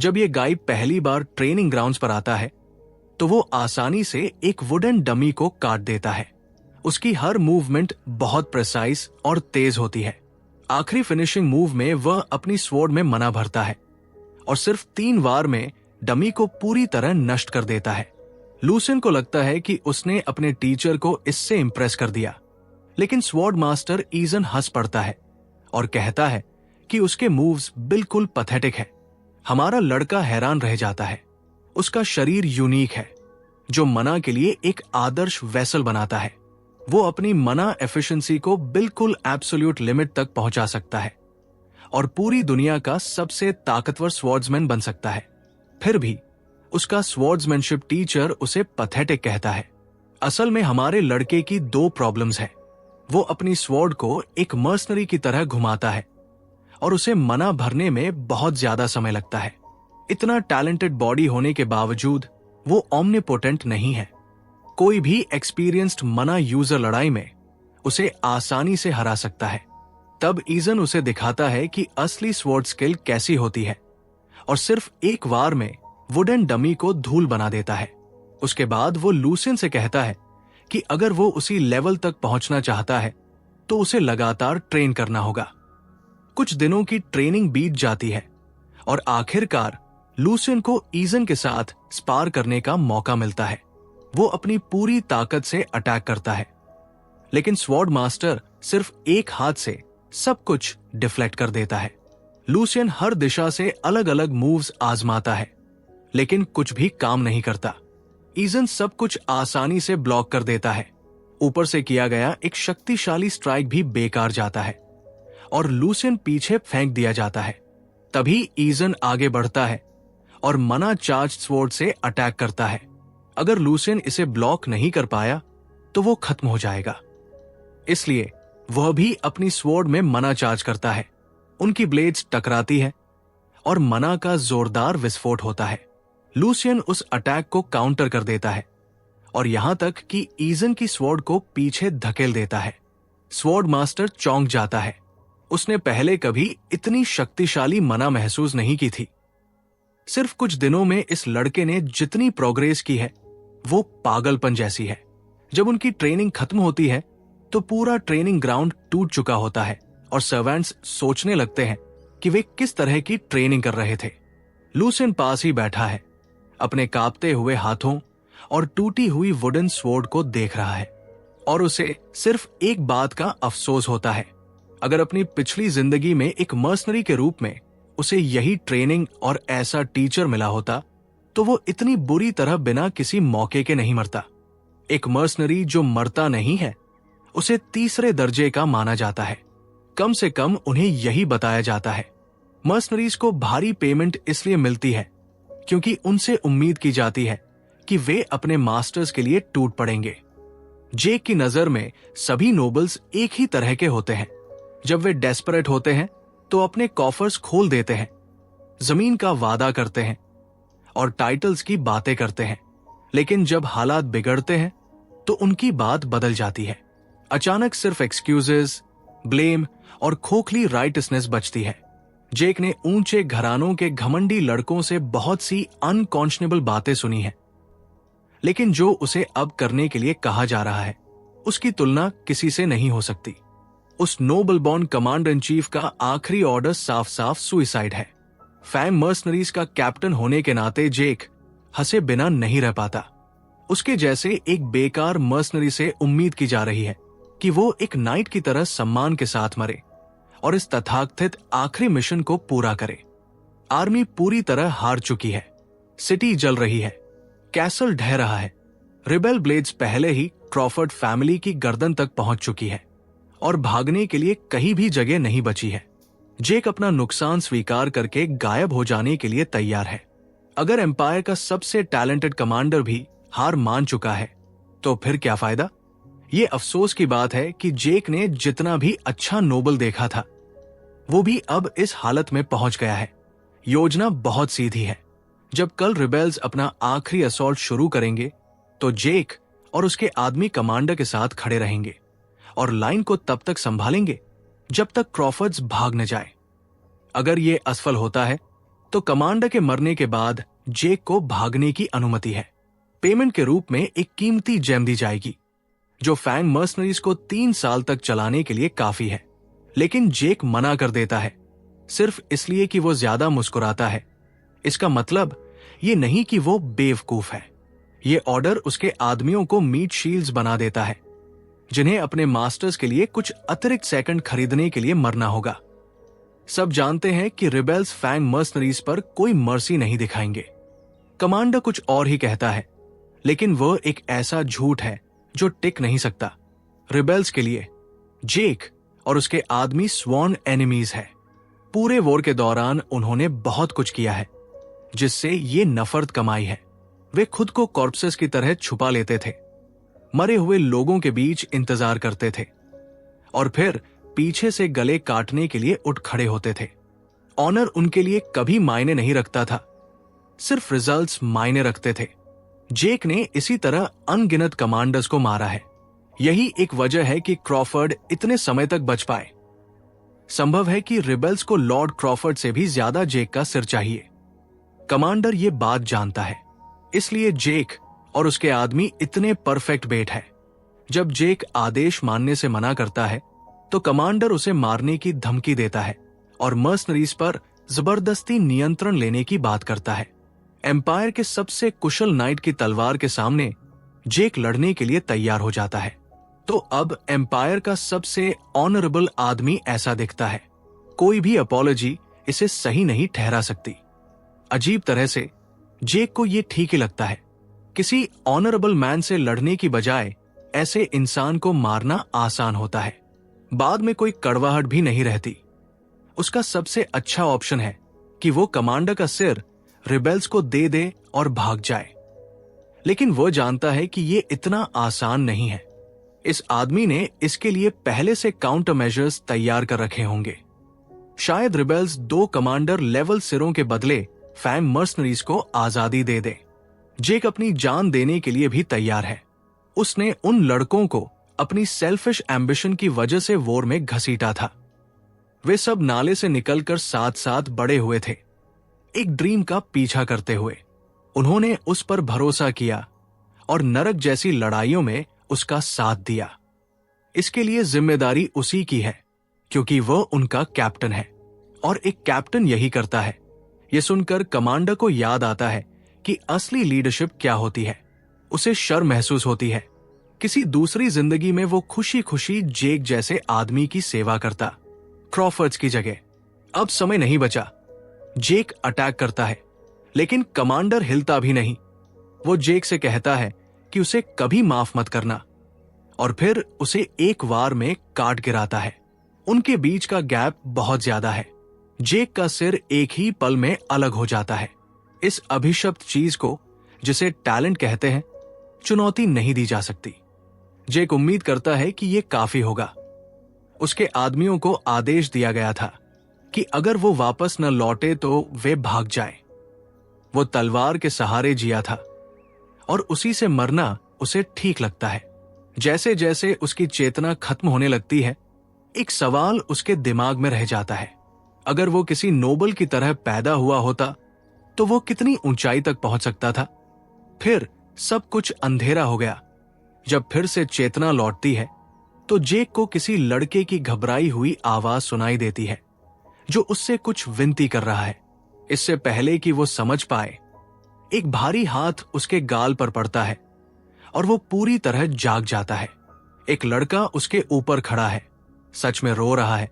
जब ये गाय पहली बार ट्रेनिंग ग्राउंड्स पर आता है तो वो आसानी से एक वुडन डमी को काट देता है। उसकी हर मूवमेंट बहुत प्रिसाइज और तेज होती है। आखिरी फिनिशिंग मूव में वह अपनी स्वॉर्ड में मना भरता है और सिर्फ 3 वार में डमी को पूरी तरह नष्ट कर देता है। लूसियन को लगता है कि उसने अपने टीचर को इससे इंप्रेस कर दिया, लेकिन स्वॉर्ड मास्टर ईजन हंस पड़ता है और कहता है कि उसके मूव्स बिल्कुल पैथेटिक है। हमारा लड़का हैरान रह जाता है। उसका शरीर यूनिक है जो मना के लिए एक आदर्श वेसल बनाता है। वो अपनी मना एफिशिएंसी को बिल्कुल एब्सोल्यूट लिमिट तक पहुंचा सकता है और पूरी दुनिया का सबसे ताकतवर स्वॉर्ड्समैन बन सकता है। फिर भी उसका स्वॉर्ड्समैनशिप टीचर उसे पैथेटिक कहता है। असल में हमारे लड़के की 2 प्रॉब्लम्स हैं। वो अपनी स्वॉर्ड को एक मर्सनरी की तरह घुमाता है और उसे मना भरने में बहुत ज्यादा समय लगता है। इतना टैलेंटेड बॉडी होने के बावजूद वो ओमनिपोटेंट नहीं है। कोई भी एक्सपीरियंस्ड मना यूजर लड़ाई में उसे आसानी से हरा सकता है। तब ईजन उसे दिखाता है कि असली स्वॉर्ड स्किल कैसी होती है और सिर्फ 1 वार में वुडन डमी को धूल बना देता है। उसके बाद वो लूसियन से कहता है कि अगर वो उसी लेवल तक पहुंचना चाहता है तो उसे लगातार ट्रेन करना होगा। कुछ दिनों की ट्रेनिंग बीत जाती है और आखिरकार लूसियन को ईजन के साथ स्पार करने का मौका मिलता है। वो अपनी पूरी ताकत से अटैक करता है, लेकिन स्वॉर्ड मास्टर सिर्फ एक हाथ से सब कुछ डिफ्लेक्ट कर देता है। लूसियन हर दिशा से अलग अलग मूव्स आजमाता है, लेकिन कुछ भी काम नहीं करता। ईजन सब कुछ आसानी से ब्लॉक कर देता है। ऊपर से किया गया एक शक्तिशाली स्ट्राइक भी बेकार जाता है और लूसियन पीछे फेंक दिया जाता है। तभी ईजन आगे बढ़ता है और मना चार्ज स्वॉर्ड से अटैक करता है। अगर लूसियन इसे ब्लॉक नहीं कर पाया तो वो खत्म हो जाएगा, इसलिए वह भी अपनी स्वॉर्ड में मना चार्ज करता है। उनकी ब्लेड्स टकराती है और मना का जोरदार विस्फोट होता है। लूसियन उस अटैक को काउंटर कर देता है और यहां तक कि ईजन की स्वॉर्ड को पीछे धकेल देता है। स्वॉर्ड मास्टर चौंक जाता है। उसने पहले कभी इतनी शक्तिशाली मना महसूस नहीं की थी। सिर्फ कुछ दिनों में इस लड़के ने जितनी प्रोग्रेस की है वो पागलपन जैसी है। जब उनकी ट्रेनिंग खत्म होती है तो पूरा ट्रेनिंग ग्राउंड टूट चुका होता है और सर्वेंट्स सोचने लगते हैं कि वे किस तरह की ट्रेनिंग कर रहे थे। लूसियन पास ही बैठा है, अपने कांपते हुए हाथों और टूटी हुई वुडन स्वॉर्ड को देख रहा है और उसे सिर्फ एक बात का अफसोस होता है। अगर अपनी पिछली जिंदगी में एक मर्सनरी के रूप में उसे यही ट्रेनिंग और ऐसा टीचर मिला होता तो वो इतनी बुरी तरह बिना किसी मौके के नहीं मरता। एक मर्सनरी जो मरता नहीं है उसे तीसरे दर्जे का माना जाता है। कम से कम उन्हें यही बताया जाता है। मर्सनरीज को भारी पेमेंट इसलिए मिलती है क्योंकि उनसे उम्मीद की जाती है कि वे अपने मास्टर्स के लिए टूट पड़ेंगे। जेक की नजर में सभी नोबल्स एक ही तरह के होते हैं। जब वे डेस्परेट होते हैं तो अपने कॉफर्स खोल देते हैं, जमीन का वादा करते हैं और टाइटल्स की बातें करते हैं, लेकिन जब हालात बिगड़ते हैं तो उनकी बात बदल जाती है। अचानक सिर्फ एक्सक्यूजेस, ब्लेम और खोखली राइटसनेस बचती है। जेक ने ऊंचे घरानों के घमंडी लड़कों से बहुत सी अनकॉन्शनेबल बातें सुनी हैं, लेकिन जो उसे अब करने के लिए कहा जा रहा है उसकी तुलना किसी से नहीं हो सकती। उस noble born commander in chief का आखिरी ऑर्डर साफ साफ सुइसाइड है। फैम मर्सनरीज का कैप्टन होने के नाते जेक हंसे बिना नहीं रह पाता। उसके जैसे एक बेकार मर्सनरी से उम्मीद की जा रही है कि वो एक नाइट की तरह सम्मान के साथ मरे और इस तथाकथित आखिरी मिशन को पूरा करे। आर्मी पूरी तरह हार चुकी है। सिटी जल रही है, कैसल ढह रहा है। रिबेल ब्लेड्स पहले ही क्रॉफर्ड फैमिली की गर्दन तक पहुंच चुकी है और भागने के लिए कहीं भी जगह नहीं बची है। जेक अपना नुकसान स्वीकार करके गायब हो जाने के लिए तैयार है। अगर एम्पायर का सबसे टैलेंटेड कमांडर भी हार मान चुका है तो फिर क्या फायदा। ये अफसोस की बात है कि जेक ने जितना भी अच्छा नोबल देखा था वो भी अब इस हालत में पहुंच गया है। योजना बहुत सीधी है। जब कल रिबेल्स अपना आखिरी असॉल्ट शुरू करेंगे तो जेक और उसके आदमी कमांडर के साथ खड़े रहेंगे और लाइन को तब तक संभालेंगे जब तक क्रॉफर्ड्स भाग न जाए। अगर ये असफल होता है तो कमांडर के मरने के बाद जेक को भागने की अनुमति है। पेमेंट के रूप में एक कीमती जेम दी जाएगी जो फैंग मर्सनरीज को 3 साल तक चलाने के लिए काफी है। लेकिन जेक मना कर देता है, सिर्फ इसलिए कि वो ज्यादा मुस्कुराता है। इसका मतलब ये नहीं कि वो बेवकूफ है। ये ऑर्डर उसके आदमियों को मीट शील्ड्स बना देता है जिन्हें अपने मास्टर्स के लिए कुछ अतिरिक्त सेकंड खरीदने के लिए मरना होगा। सब जानते हैं कि रिबेल्स फैंग मर्सनरीज पर कोई मर्सी नहीं दिखाएंगे। कमांडर कुछ और ही कहता है, लेकिन वह एक ऐसा झूठ है जो टिक नहीं सकता। रिबेल्स के लिए जेक और उसके आदमी स्वॉन एनिमीज है। पूरे वॉर के दौरान उन्होंने बहुत कुछ किया है जिससे ये नफरत कमाई है। वे खुद को कॉर्प्सेस की तरह छुपा लेते थे, मरे हुए लोगों के बीच इंतजार करते थे और फिर पीछे से गले काटने के लिए उठ खड़े होते थे। ऑनर उनके लिए कभी मायने नहीं रखता था, सिर्फ रिजल्ट्स मायने रखते थे। जेक ने इसी तरह अनगिनत कमांडर्स को मारा है। यही एक वजह है कि क्रॉफर्ड इतने समय तक बच पाए। संभव है कि रिबेल्स को लॉर्ड क्रॉफर्ड से भी ज्यादा जेक का सिर चाहिए। कमांडर ये बात जानता है, इसलिए जेक और उसके आदमी इतने परफेक्ट बेट है। जब जेक आदेश मानने से मना करता है तो कमांडर उसे मारने की धमकी देता है और मर्सनरीज पर जबरदस्ती नियंत्रण लेने की बात करता है। एम्पायर के सबसे कुशल नाइट की तलवार के सामने जेक लड़ने के लिए तैयार हो जाता है। तो अब एम्पायर का सबसे ऑनरेबल आदमी ऐसा दिखता है। कोई भी अपॉलॉजी इसे सही नहीं ठहरा सकती। अजीब तरह से जेक को यह ठीक ही लगता है। किसी ऑनरेबल मैन से लड़ने की बजाय ऐसे इंसान को मारना आसान होता है। बाद में कोई कड़वाहट भी नहीं रहती। उसका सबसे अच्छा ऑप्शन है कि वो कमांडर का सिर रिबेल्स को दे दे और भाग जाए। लेकिन वो जानता है कि ये इतना आसान नहीं है। इस आदमी ने इसके लिए पहले से काउंटर मेजर्स तैयार कर रखे होंगे। शायद रिबेल्स 2 कमांडर लेवल सिरों के बदले फैंग मर्सनरीज को आजादी दे दे। जेक अपनी जान देने के लिए भी तैयार है। उसने उन लड़कों को अपनी सेल्फिश एम्बिशन की वजह से वॉर में घसीटा था। वे सब नाले से निकलकर साथ साथ बड़े हुए थे, एक ड्रीम का पीछा करते हुए। उन्होंने उस पर भरोसा किया और नरक जैसी लड़ाइयों में उसका साथ दिया। इसके लिए जिम्मेदारी उसी की है क्योंकि वह उनका कैप्टन है और एक कैप्टन यही करता है। यह सुनकर कमांडर को याद आता है कि असली लीडरशिप क्या होती है। उसे शर्म महसूस होती है। किसी दूसरी जिंदगी में वो खुशी खुशी जेक जैसे आदमी की सेवा करता, क्रॉफर्ड्स की जगह। अब समय नहीं बचा। जेक अटैक करता है, लेकिन कमांडर हिलता भी नहीं। वो जेक से कहता है कि उसे कभी माफ मत करना और फिर उसे एक वार में काट गिराता है। उनके बीच का गैप बहुत ज्यादा है। जेक का सिर एक ही पल में अलग हो जाता है। इस अभिशप्त चीज को, जिसे टैलेंट कहते हैं, चुनौती नहीं दी जा सकती। जेक उम्मीद करता है कि यह काफी होगा। उसके आदमियों को आदेश दिया गया था कि अगर वो वापस न लौटे तो वे भाग जाएं। वो तलवार के सहारे जिया था और उसी से मरना उसे ठीक लगता है। जैसे जैसे उसकी चेतना खत्म होने लगती है, एक सवाल उसके दिमाग में रह जाता है। अगर वो किसी नोबल की तरह पैदा हुआ होता तो वो कितनी ऊंचाई तक पहुंच सकता था। फिर सब कुछ अंधेरा हो गया। जब फिर से चेतना लौटती है तो जेक को किसी लड़के की घबराई हुई आवाज सुनाई देती है जो उससे कुछ विनती कर रहा है। इससे पहले कि वो समझ पाए, एक भारी हाथ उसके गाल पर पड़ता है और वो पूरी तरह जाग जाता है। एक लड़का उसके ऊपर खड़ा है, सच में रो रहा है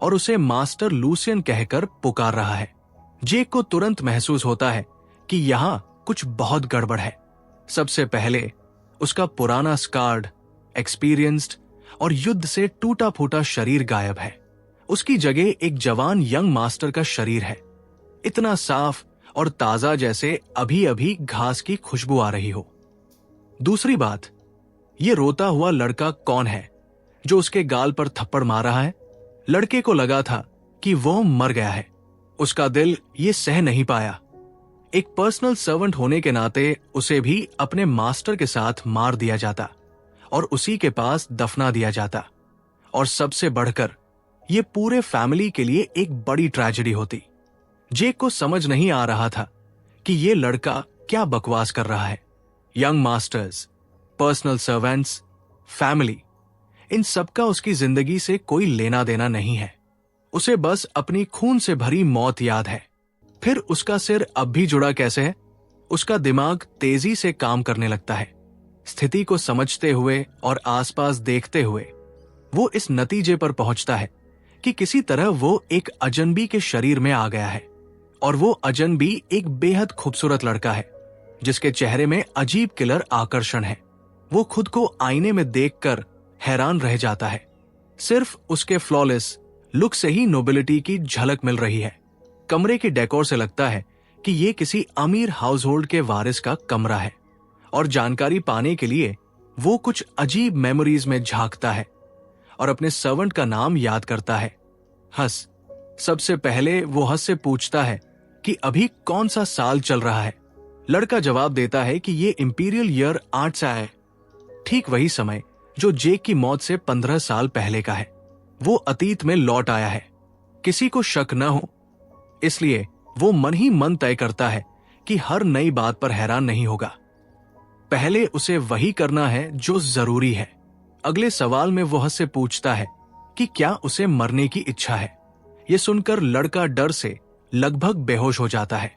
और उसे मास्टर लूसियन कहकर पुकार रहा है। जेक को तुरंत महसूस होता है कि यहां कुछ बहुत गड़बड़ है। सबसे पहले उसका पुराना स्कार्ड, एक्सपीरियंस्ड और युद्ध से टूटा फूटा शरीर गायब है। उसकी जगह एक जवान यंग मास्टर का शरीर है, इतना साफ और ताजा जैसे अभी अभी घास की खुशबू आ रही हो। दूसरी बात, ये रोता हुआ लड़का कौन है जो उसके गाल पर थप्पड़ मार रहा है? लड़के को लगा था कि वो मर गया है। उसका दिल ये सह नहीं पाया। एक पर्सनल सर्वेंट होने के नाते उसे भी अपने मास्टर के साथ मार दिया जाता और उसी के पास दफना दिया जाता। और सबसे बढ़कर ये पूरे फैमिली के लिए एक बड़ी ट्रेजेडी होती। जेक को समझ नहीं आ रहा था कि ये लड़का क्या बकवास कर रहा है। Young masters, personal servants, family, इन सबका उसकी जिंदगी से कोई लेना देना नहीं है। उसे बस अपनी खून से भरी मौत याद है। फिर उसका सिर अब भी जुड़ा कैसे है? उसका दिमाग तेजी से काम करने लगता है। स्थिति को समझते हुए और आसपास देखते हुए वो इस नतीजे पर पहुंचता है कि किसी तरह वो एक अजनबी के शरीर में आ गया है। और वो अजनबी एक बेहद खूबसूरत लड़का है जिसके चेहरे में अजीब किलर आकर्षण है। वो खुद को आईने में देखकर हैरान रह जाता है। सिर्फ उसके फ्लॉलेस लुक से ही नोबिलिटी की झलक मिल रही है। कमरे के डेकोर से लगता है कि ये किसी अमीर हाउसहोल्ड के वारिस का कमरा है। और जानकारी पाने के लिए वो कुछ अजीब मेमोरीज में झांकता है और अपने सर्वेंट का नाम याद करता है, हस। सबसे पहले वो हस से पूछता है कि अभी कौन सा साल चल रहा है। लड़का जवाब देता है कि ये इंपीरियल ईयर 8 से है। ठीक वही समय जो जेक की मौत से 15 साल पहले का है। वो अतीत में लौट आया है। किसी को शक न हो, इसलिए वो मन ही मन तय करता है कि हर नई बात पर हैरान नहीं होगा। पहले उसे वही करना है जो जरूरी है। अगले सवाल में वो हस से पूछता है कि क्या उसे मरने की इच्छा है। ये सुनकर लड़का डर से लगभग बेहोश हो जाता है।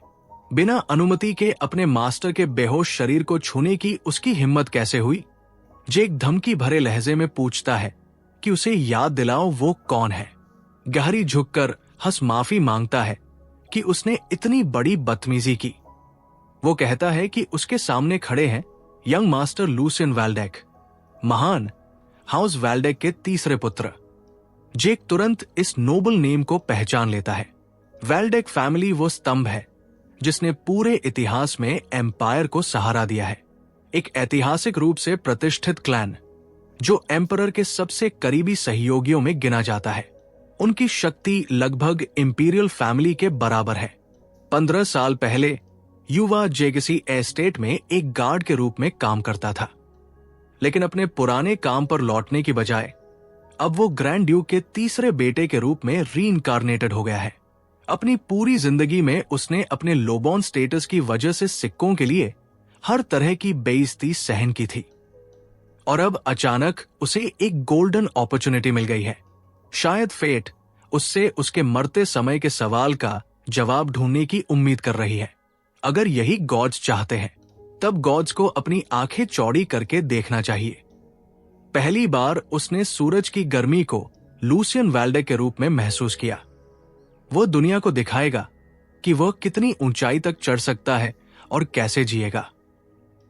बिना अनुमति के अपने मास्टर के बेहोश शरीर को छूने की उसकी हिम्मत कैसे हुई? जेक धमकी भरे लहजे में पूछता है कि उसे याद दिलाओ वो कौन है। गहरी झुककर हस माफी मांगता है कि उसने इतनी बड़ी बदतमीजी की। वो कहता है कि उसके सामने खड़े हैं यंग मास्टर लूसियन वैल्डेक, महान हाउस वैल्डेक के तीसरे पुत्र। जेक तुरंत इस नोबल नेम को पहचान लेता है। वैल्डेक फैमिली वो स्तंभ है जिसने पूरे इतिहास में एम्पायर को सहारा दिया है। एक ऐतिहासिक रूप से प्रतिष्ठित क्लैन जो एम्परर के सबसे करीबी सहयोगियों में गिना जाता है। उनकी शक्ति लगभग इंपीरियल फैमिली के बराबर है। 15 साल पहले युवा जे किसी एस्टेट में एक गार्ड के रूप में काम करता था, लेकिन अपने पुराने काम पर लौटने की बजाय अब वो ग्रैंड ड्यूक के तीसरे बेटे के रूप में रीइंकार्नेटेड हो गया है। अपनी पूरी जिंदगी में उसने अपने लोबॉन स्टेटस की वजह से सिक्कों के लिए हर तरह की बेइज्जती सहन की थी, और अब अचानक उसे एक गोल्डन अपॉर्चुनिटी मिल गई है। शायद फेट उससे उसके मरते समय के सवाल का जवाब ढूंढने की उम्मीद कर रही है। अगर यही गॉड्स चाहते हैं, तब गॉड्स को अपनी आंखें चौड़ी करके देखना चाहिए। पहली बार उसने सूरज की गर्मी को लूसियन वैल्डेक के रूप में महसूस किया। वो दुनिया को दिखाएगा कि वह कितनी ऊंचाई तक चढ़ सकता है और कैसे जिएगा।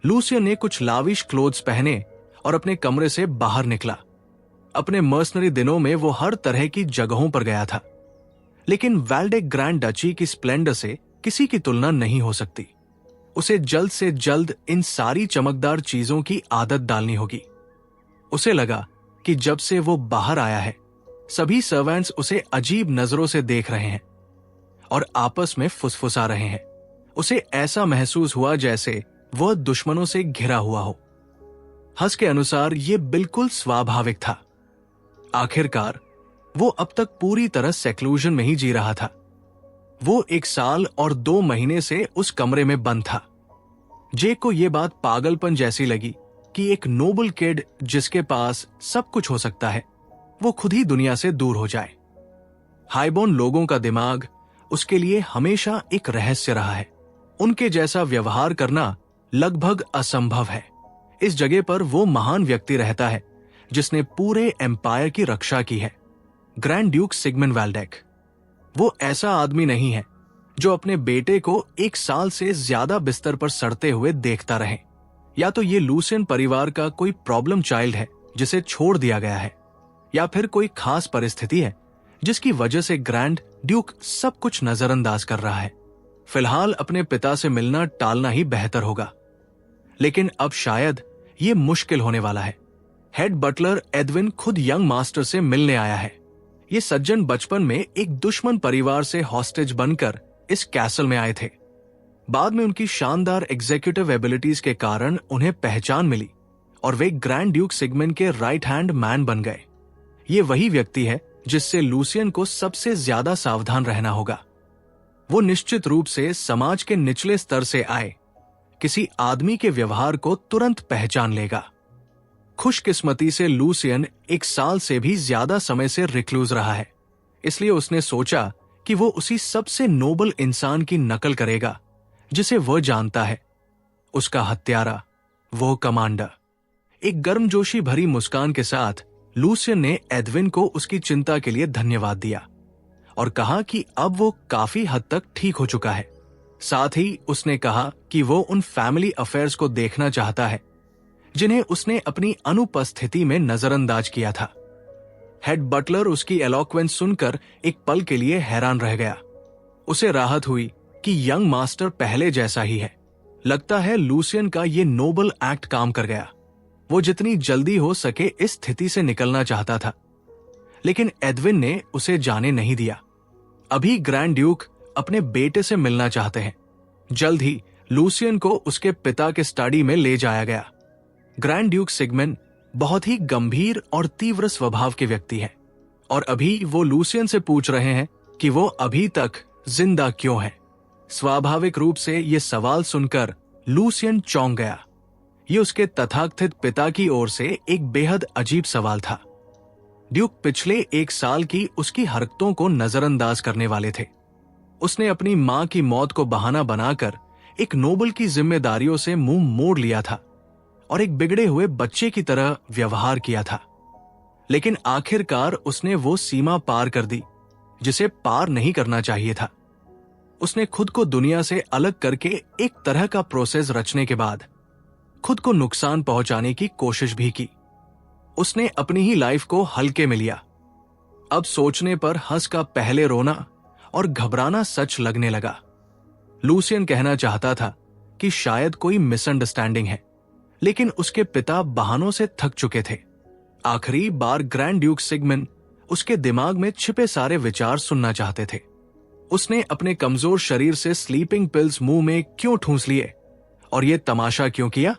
लूसियन ने कुछ लाविश क्लोथ्स पहने और अपने कमरे से बाहर निकला। अपने मर्सनरी दिनों में वो हर तरह की जगहों पर गया था, लेकिन वैल्डेक ग्रैंड डची की स्प्लेंडर से किसी की तुलना नहीं हो सकती। उसे जल्द से जल्द इन सारी चमकदार चीजों की आदत डालनी होगी। उसे लगा कि जब से वो बाहर आया है, सभी सर्वेंट्स उसे अजीब नजरों से देख रहे हैं और आपस में फुसफुसा रहे हैं। उसे ऐसा महसूस हुआ जैसे वह दुश्मनों से घिरा हुआ हो। हस के अनुसार यह बिल्कुल स्वाभाविक था। आखिरकार वो अब तक पूरी तरह सेक्लूजन में ही जी रहा था। वो 1 साल और 2 महीने से उस कमरे में बंद था। जेक को यह बात पागलपन जैसी लगी कि एक नोबल किड जिसके पास सब कुछ हो सकता है, वो खुद ही दुनिया से दूर हो जाए। हाईबोर्न लोगों का दिमाग उसके लिए हमेशा एक रहस्य रहा है। उनके जैसा व्यवहार करना लगभग असंभव है। इस जगह पर वो महान व्यक्ति रहता है जिसने पूरे एम्पायर की रक्षा की है, ग्रैंड ड्यूक सिगमंड वैल्डेक। वो ऐसा आदमी नहीं है जो अपने बेटे को 1 साल से ज्यादा बिस्तर पर सड़ते हुए देखता रहे। या तो ये लूसियन परिवार का कोई प्रॉब्लम चाइल्ड है जिसे छोड़ दिया गया है, या फिर कोई खास परिस्थिति है जिसकी वजह से ग्रैंड ड्यूक सब कुछ नजरअंदाज कर रहा है। फिलहाल अपने पिता से मिलना टालना ही बेहतर होगा, लेकिन अब शायद ये मुश्किल होने वाला है। हेड बटलर एडविन खुद यंग मास्टर से मिलने आया है। ये सज्जन बचपन में एक दुश्मन परिवार से हॉस्टेज बनकर इस कैसल में आए थे। बाद में उनकी शानदार एग्जीक्यूटिव एबिलिटीज के कारण उन्हें पहचान मिली और वे ग्रैंड ड्यूक सिगमंड के राइट हैंड मैन बन गए। ये वही व्यक्ति है जिससे लूसियन को सबसे ज्यादा सावधान रहना होगा। वो निश्चित रूप से समाज के निचले स्तर से आए किसी आदमी के व्यवहार को तुरंत पहचान लेगा। खुशकिस्मती से लूसियन 1 साल से भी ज्यादा समय से रिक्लूज रहा है, इसलिए उसने सोचा कि वो उसी सबसे नोबल इंसान की नकल करेगा जिसे वह जानता है, उसका हत्यारा, वो कमांडर। एक गर्मजोशी भरी मुस्कान के साथ लूसियन ने एडविन को उसकी चिंता के लिए धन्यवाद दिया और कहा कि अब वो काफी हद तक ठीक हो चुका है। साथ ही उसने कहा कि वो उन फैमिली अफेयर्स को देखना चाहता है जिन्हें उसने अपनी अनुपस्थिति में नजरअंदाज किया था। हेड बटलर उसकी एलोक्वेंस सुनकर एक पल के लिए हैरान रह गया। उसे राहत हुई कि यंग मास्टर पहले जैसा ही है। लगता है लूसियन का ये नोबल एक्ट काम कर गया। वो जितनी जल्दी हो सके इस स्थिति से निकलना चाहता था, लेकिन एडविन ने उसे जाने नहीं दिया। अभी ग्रैंड ड्यूक अपने बेटे से मिलना चाहते हैं। जल्द ही लूसियन को उसके पिता के स्टडी में ले जाया गया। ग्रैंड ड्यूक सिगमेंट बहुत ही गंभीर और तीव्र स्वभाव के व्यक्ति हैं और अभी वो लूसियन से पूछ रहे हैं कि वो अभी तक जिंदा क्यों है। स्वाभाविक रूप से ये सवाल सुनकर लूसियन चौंक गया। ये उसके तथाकथित पिता की ओर से एक बेहद अजीब सवाल था। ड्यूक पिछले 1 साल की उसकी हरकतों को नजरअंदाज करने वाले थे। उसने अपनी मां की मौत को बहाना बनाकर एक नोबल की जिम्मेदारियों से मुंह मोड़ लिया था और एक बिगड़े हुए बच्चे की तरह व्यवहार किया था। लेकिन आखिरकार उसने वो सीमा पार कर दी जिसे पार नहीं करना चाहिए था। उसने खुद को दुनिया से अलग करके एक तरह का प्रोसेस रचने के बाद खुद को नुकसान पहुंचाने की कोशिश भी की। उसने अपनी ही लाइफ को हल्के में लिया। अब सोचने पर हंस का पहले रोना और घबराना सच लगने लगा। लूसियन कहना चाहता था कि शायद कोई मिसअंडरस्टैंडिंग है, लेकिन उसके पिता बहानों से थक चुके थे। आखिरी बार ग्रैंड ड्यूक सिगमेंट उसके दिमाग में छिपे सारे विचार सुनना चाहते थे। उसने अपने कमजोर शरीर से स्लीपिंग पिल्स मुंह में क्यों ठूंस लिए और यह तमाशा क्यों किया?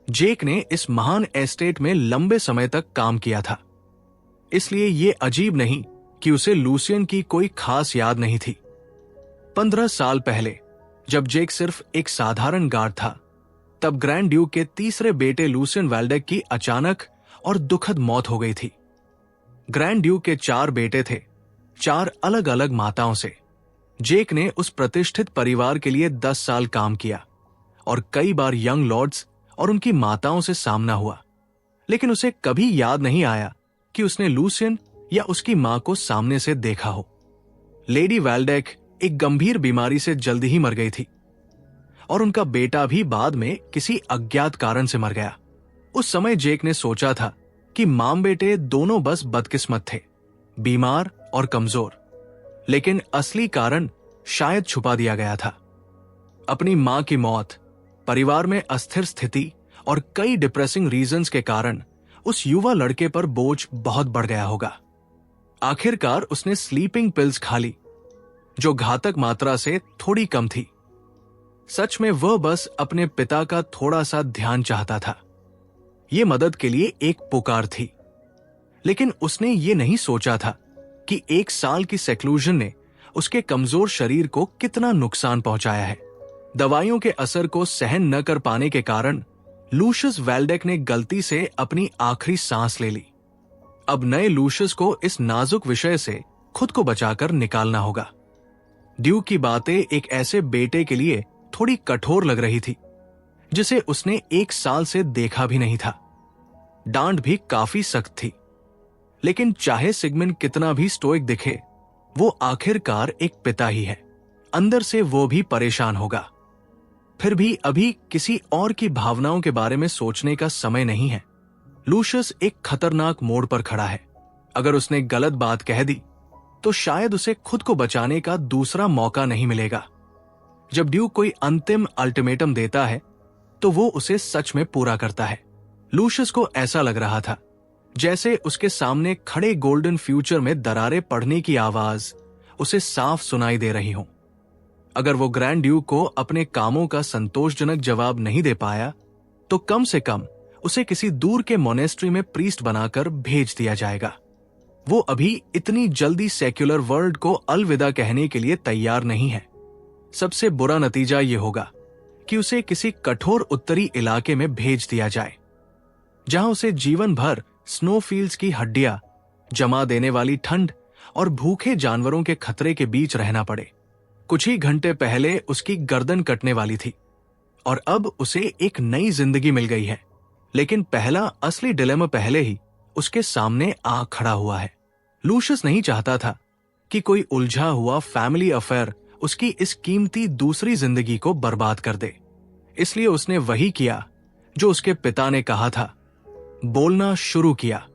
जेक ने इस महान एस्टेट में लंबे समय तक काम किया था, इसलिए यह अजीब नहीं कि उसे लूसियन की कोई खास याद नहीं थी। 15 साल पहले जब जेक सिर्फ एक साधारण गार्ड था, तब ग्रैंड ड्यूक के तीसरे बेटे लूसियन वेल्डेक की अचानक और दुखद मौत हो गई थी। ग्रैंड ड्यूक के 4 बेटे थे, 4 अलग अलग माताओं से। जेक ने उस प्रतिष्ठित परिवार के लिए 10 साल काम किया और कई बार यंग लॉर्ड्स और उनकी माताओं से सामना हुआ, लेकिन उसे कभी याद नहीं आया कि उसने लूसियन या उसकी मां को सामने से देखा हो। लेडी वेल्डेक एक गंभीर बीमारी से जल्दी ही मर गई थी और उनका बेटा भी बाद में किसी अज्ञात कारण से मर गया। उस समय जेक ने सोचा था कि मां बेटे दोनों बस बदकिस्मत थे, बीमार और कमजोर, लेकिन असली कारण शायद छुपा दिया गया था। अपनी मां की मौत, परिवार में अस्थिर स्थिति और कई डिप्रेसिंग रीजंस के कारण उस युवा लड़के पर बोझ बहुत बढ़ गया होगा। आखिरकार उसने स्लीपिंग पिल्स खा ली, जो घातक मात्रा से थोड़ी कम थी। सच में वह बस अपने पिता का थोड़ा सा ध्यान चाहता था। यह मदद के लिए एक पुकार थी, लेकिन उसने ये नहीं सोचा था कि 1 साल की सेक्लूजन ने उसके कमजोर शरीर को कितना नुकसान पहुंचाया है। दवाइयों के असर को सहन न कर पाने के कारण लूशियस वेल्डेक ने गलती से अपनी आखिरी सांस ले ली। अब नए लूशियस को इस नाजुक विषय से खुद को बचाकर निकालना होगा। ड्यूक की बातें एक ऐसे बेटे के लिए थोड़ी कठोर लग रही थी जिसे उसने 1 साल से देखा भी नहीं था। डांट भी काफी सख्त थी, लेकिन चाहे सिगमेंट कितना भी स्टोइक दिखे, वो आखिरकार एक पिता ही है। अंदर से वो भी परेशान होगा। फिर भी अभी किसी और की भावनाओं के बारे में सोचने का समय नहीं है। लूशियस एक खतरनाक मोड़ पर खड़ा है। अगर उसने गलत बात कह दी तो शायद उसे खुद को बचाने का दूसरा मौका नहीं मिलेगा। जब ड्यूक कोई अंतिम अल्टीमेटम देता है तो वो उसे सच में पूरा करता है। लूशियस को ऐसा लग रहा था जैसे उसके सामने खड़े गोल्डन फ्यूचर में दरारें पड़ने की आवाज उसे साफ सुनाई दे रही हो। अगर वो ग्रैंड ड्यूक को अपने कामों का संतोषजनक जवाब नहीं दे पाया तो कम से कम उसे किसी दूर के मोनेस्ट्री में प्रीस्ट बनाकर भेज दिया जाएगा। वो अभी इतनी जल्दी सेक्युलर वर्ल्ड को अलविदा कहने के लिए तैयार नहीं है। सबसे बुरा नतीजा ये होगा कि उसे किसी कठोर उत्तरी इलाके में भेज दिया जाए, जहां उसे जीवन भर स्नोफील्ड्स की हड्डियां, जमा देने वाली ठंड और भूखे जानवरों के खतरे के बीच रहना पड़े। कुछ ही घंटे पहले उसकी गर्दन कटने वाली थी और अब उसे एक नई जिंदगी मिल गई है। लेकिन पहला असली डिलेमा पहले ही उसके सामने आ खड़ा हुआ है। लूशियस नहीं चाहता था कि कोई उलझा हुआ फैमिली अफेयर उसकी इस कीमती दूसरी जिंदगी को बर्बाद कर दे। इसलिए उसने वही किया जो उसके पिता ने कहा था, बोलना शुरू किया।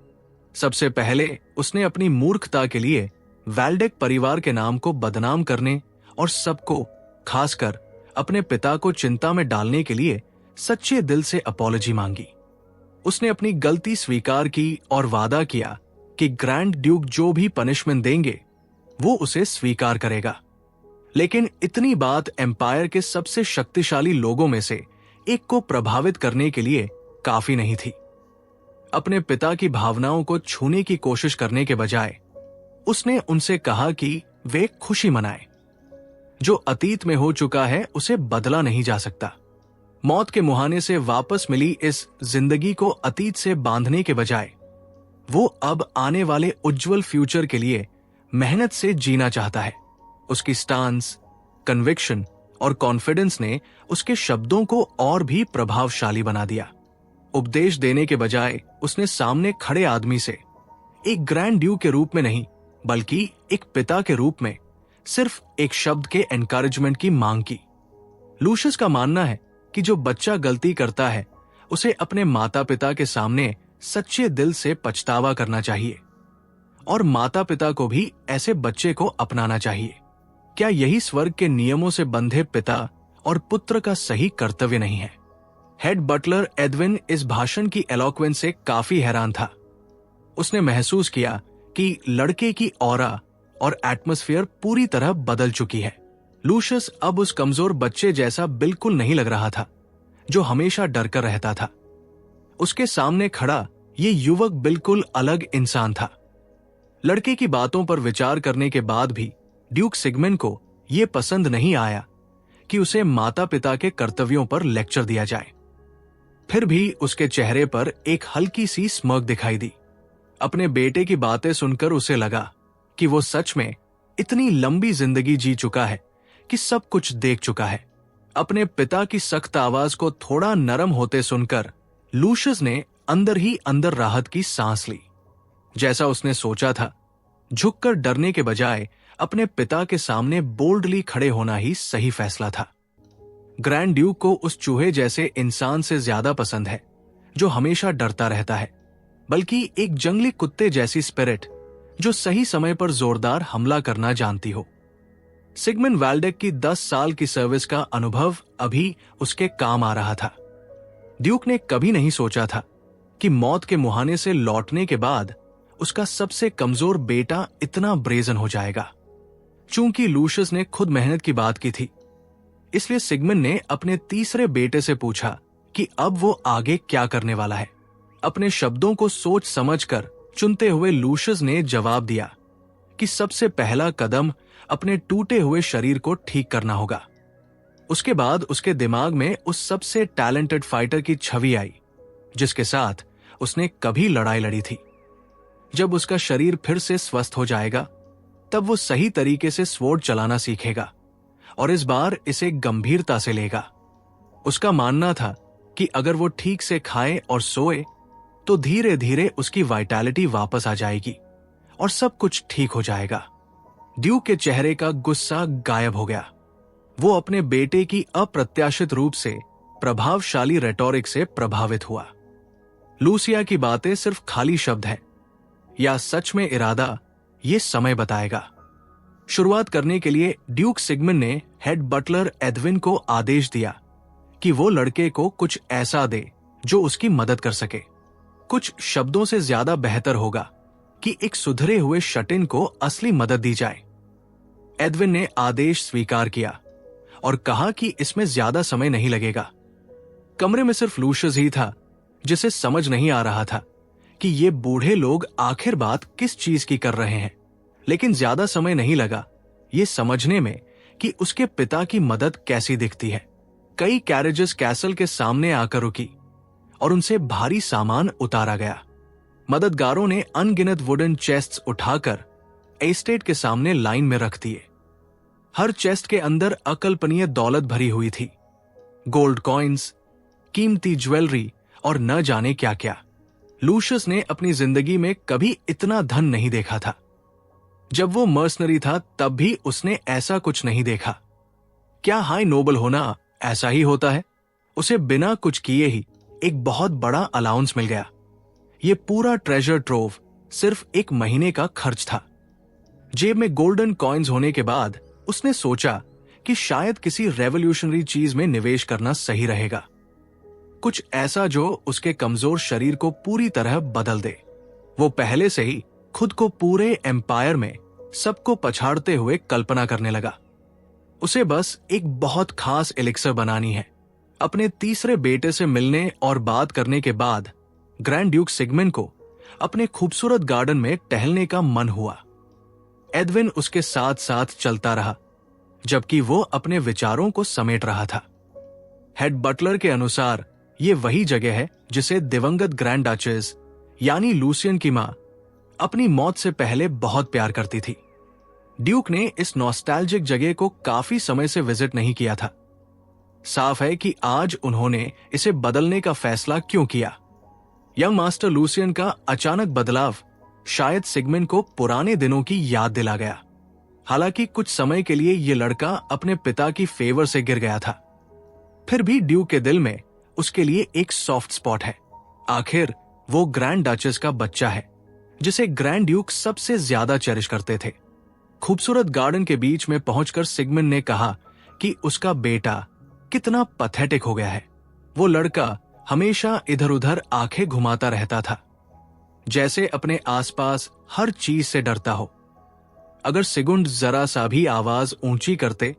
सबसे पहले उसने अपनी मूर्खता के लिए वैल्डेक परिवार के नाम को बदनाम करने और सबको, खासकर अपने पिता को चिंता में डालने के लिए सच्चे दिल से अपॉलजी मांगी। उसने अपनी गलती स्वीकार की और वादा किया कि ग्रैंड ड्यूक जो भी पनिशमेंट देंगे वो उसे स्वीकार करेगा। लेकिन इतनी बात एम्पायर के सबसे शक्तिशाली लोगों में से एक को प्रभावित करने के लिए काफी नहीं थी। अपने पिता की भावनाओं को छूने की कोशिश करने के बजाय उसने उनसे कहा कि वे खुशी मनाएं। जो अतीत में हो चुका है उसे बदला नहीं जा सकता। मौत के मुहाने से वापस मिली इस जिंदगी को अतीत से बांधने के बजाय वो अब आने वाले उज्जवल फ्यूचर के लिए मेहनत से जीना चाहता है। उसकी स्टांस, कन्विक्शन और कॉन्फिडेंस ने उसके शब्दों को और भी प्रभावशाली बना दिया। उपदेश देने के बजाय उसने सामने खड़े आदमी से एक ग्रैंड ड्यूक के रूप में नहीं, बल्कि एक पिता के रूप में सिर्फ एक शब्द के एनकरेजमेंट की मांग की। लूशियस का मानना है कि जो बच्चा गलती करता है उसे अपने माता पिता के सामने सच्चे दिल से पछतावा करना चाहिए और माता पिता को भी ऐसे बच्चे को अपनाना चाहिए। क्या यही स्वर्ग के नियमों से बंधे पिता और पुत्र का सही कर्तव्य नहीं है? हेड बटलर एडविन इस भाषण की एलोक्वेंस से काफी हैरान था। उसने महसूस किया कि लड़के की ऑरा और एटमॉस्फेयर पूरी तरह बदल चुकी है। लूशियस अब उस कमजोर बच्चे जैसा बिल्कुल नहीं लग रहा था जो हमेशा डर कर रहता था। उसके सामने खड़ा ये युवक बिल्कुल अलग इंसान था। लड़के की बातों पर विचार करने के बाद भी ड्यूक सिगमेंड को यह पसंद नहीं आया कि उसे माता पिता के कर्तव्यों पर लेक्चर दिया जाए। फिर भी उसके चेहरे पर एक हल्की सी स्मर्क दिखाई दी। अपने बेटे की बातें सुनकर उसे लगा कि वो सच में इतनी लंबी जिंदगी जी चुका है कि सब कुछ देख चुका है। अपने पिता की सख्त आवाज को थोड़ा नरम होते सुनकर लूशियस ने अंदर ही अंदर राहत की सांस ली। जैसा उसने सोचा था, झुककर डरने के बजाय अपने पिता के सामने बोल्डली खड़े होना ही सही फैसला था। ग्रैंड ड्यूक को उस चूहे जैसे इंसान से ज्यादा पसंद है जो हमेशा डरता रहता है, बल्कि एक जंगली कुत्ते जैसी स्पिरिट जो सही समय पर जोरदार हमला करना जानती हो। सिगमंड वैल्डेक की 10 साल की सर्विस का अनुभव अभी उसके काम आ रहा था। ड्यूक ने कभी नहीं सोचा था कि मौत के मुहाने से लौटने के बाद उसका सबसे कमजोर बेटा इतना ब्रेजन हो जाएगा। चूंकि लूशियस ने खुद मेहनत की बात की थी, इसलिए सिगमंड ने अपने तीसरे बेटे से पूछा कि अब वो आगे क्या करने वाला है। अपने शब्दों को सोच समझकर चुनते हुए लूशियस ने जवाब दिया कि सबसे पहला कदम अपने टूटे हुए शरीर को ठीक करना होगा। उसके बाद उसके दिमाग में उस सबसे टैलेंटेड फाइटर की छवि आई जिसके साथ उसने कभी लड़ाई लड़ी थी। जब उसका शरीर फिर से स्वस्थ हो जाएगा, तब वो सही तरीके से स्वॉर्ड चलाना सीखेगा और इस बार इसे गंभीरता से लेगा। उसका मानना था कि अगर वो ठीक से खाए और सोए तो धीरे धीरे उसकी वाइटैलिटी वापस आ जाएगी और सब कुछ ठीक हो जाएगा। ड्यूक के चेहरे का गुस्सा गायब हो गया। वो अपने बेटे की अप्रत्याशित रूप से प्रभावशाली रेटोरिक से प्रभावित हुआ। लूसिया की बातें सिर्फ खाली शब्द हैं या सच में इरादा, ये समय बताएगा। शुरुआत करने के लिए ड्यूक सिगमंड ने हेड बटलर एडविन को आदेश दिया कि वो लड़के को कुछ ऐसा दे जो उसकी मदद कर सके। कुछ शब्दों से ज्यादा बेहतर होगा कि एक सुधरे हुए शटिन को असली मदद दी जाए। एडविन ने आदेश स्वीकार किया और कहा कि इसमें ज्यादा समय नहीं लगेगा। कमरे में सिर्फ लूशियस ही था जिसे समझ नहीं आ रहा था कि ये बूढ़े लोग आखिर बात किस चीज की कर रहे हैं। लेकिन ज्यादा समय नहीं लगा ये समझने में कि उसके पिता की मदद कैसी दिखती है। कई कैरेजेस कैसल के सामने आकर रुकी और उनसे भारी सामान उतारा गया। मददगारों ने अनगिनत वुडन चेस्ट्स उठाकर एस्टेट के सामने लाइन में रख दिए। हर चेस्ट के अंदर अकल्पनीय दौलत भरी हुई थी, गोल्ड कॉइन्स, कीमती ज्वेलरी और न जाने क्या क्या। लूशियस ने अपनी जिंदगी में कभी इतना धन नहीं देखा था। जब वो मर्सनरी था तब भी उसने ऐसा कुछ नहीं देखा। क्या हाई नोबल होना ऐसा ही होता है? उसे बिना कुछ किए ही एक बहुत बड़ा अलाउंस मिल गया। ये पूरा ट्रेजर ट्रोव सिर्फ एक महीने का खर्च था। जेब में गोल्डन कॉइन्स होने के बाद उसने सोचा कि शायद किसी रेवोल्यूशनरी चीज में निवेश करना सही रहेगा, कुछ ऐसा जो उसके कमजोर शरीर को पूरी तरह बदल दे। वो पहले से ही खुद को पूरे एम्पायर में सबको पछाड़ते हुए कल्पना करने लगा। उसे बस एक बहुत खास एलिक्सर बनानी है। अपने तीसरे बेटे से मिलने और बात करने के बाद ग्रैंड ड्यूक सिगमंड को अपने खूबसूरत गार्डन में टहलने का मन हुआ। एडविन उसके साथ साथ चलता रहा जबकि वो अपने विचारों को समेट रहा था। हेड बटलर के अनुसार ये वही जगह है जिसे दिवंगत ग्रैंड डचेस यानी लूसियन की मां अपनी मौत से पहले बहुत प्यार करती थी। ड्यूक ने इस नॉस्टैल्जिक जगह को काफी समय से विजिट नहीं किया था। साफ है कि आज उन्होंने इसे बदलने का फैसला क्यों किया। यंग मास्टर लूसियन का अचानक बदलाव शायद सिगमंड को पुराने दिनों की याद दिला गया। हालांकि कुछ समय के लिए ये लड़का अपने पिता की फेवर से गिर गया था, फिर भी ड्यूक के दिल में उसके लिए एक सॉफ्ट स्पॉट है। आखिर वो ग्रैंड डचेस का बच्चा है जिसे ग्रैंड ड्यूक सबसे ज्यादा चेरिश करते थे। खूबसूरत गार्डन के बीच में पहुंचकर सिगमंड ने कहा कि उसका बेटा कितना पैथेटिक हो गया है। वो लड़का हमेशा इधर उधर आंखें घुमाता रहता था, जैसे अपने आसपास हर चीज से डरता हो। अगर सिगुंड जरा सा भी आवाज ऊंची करते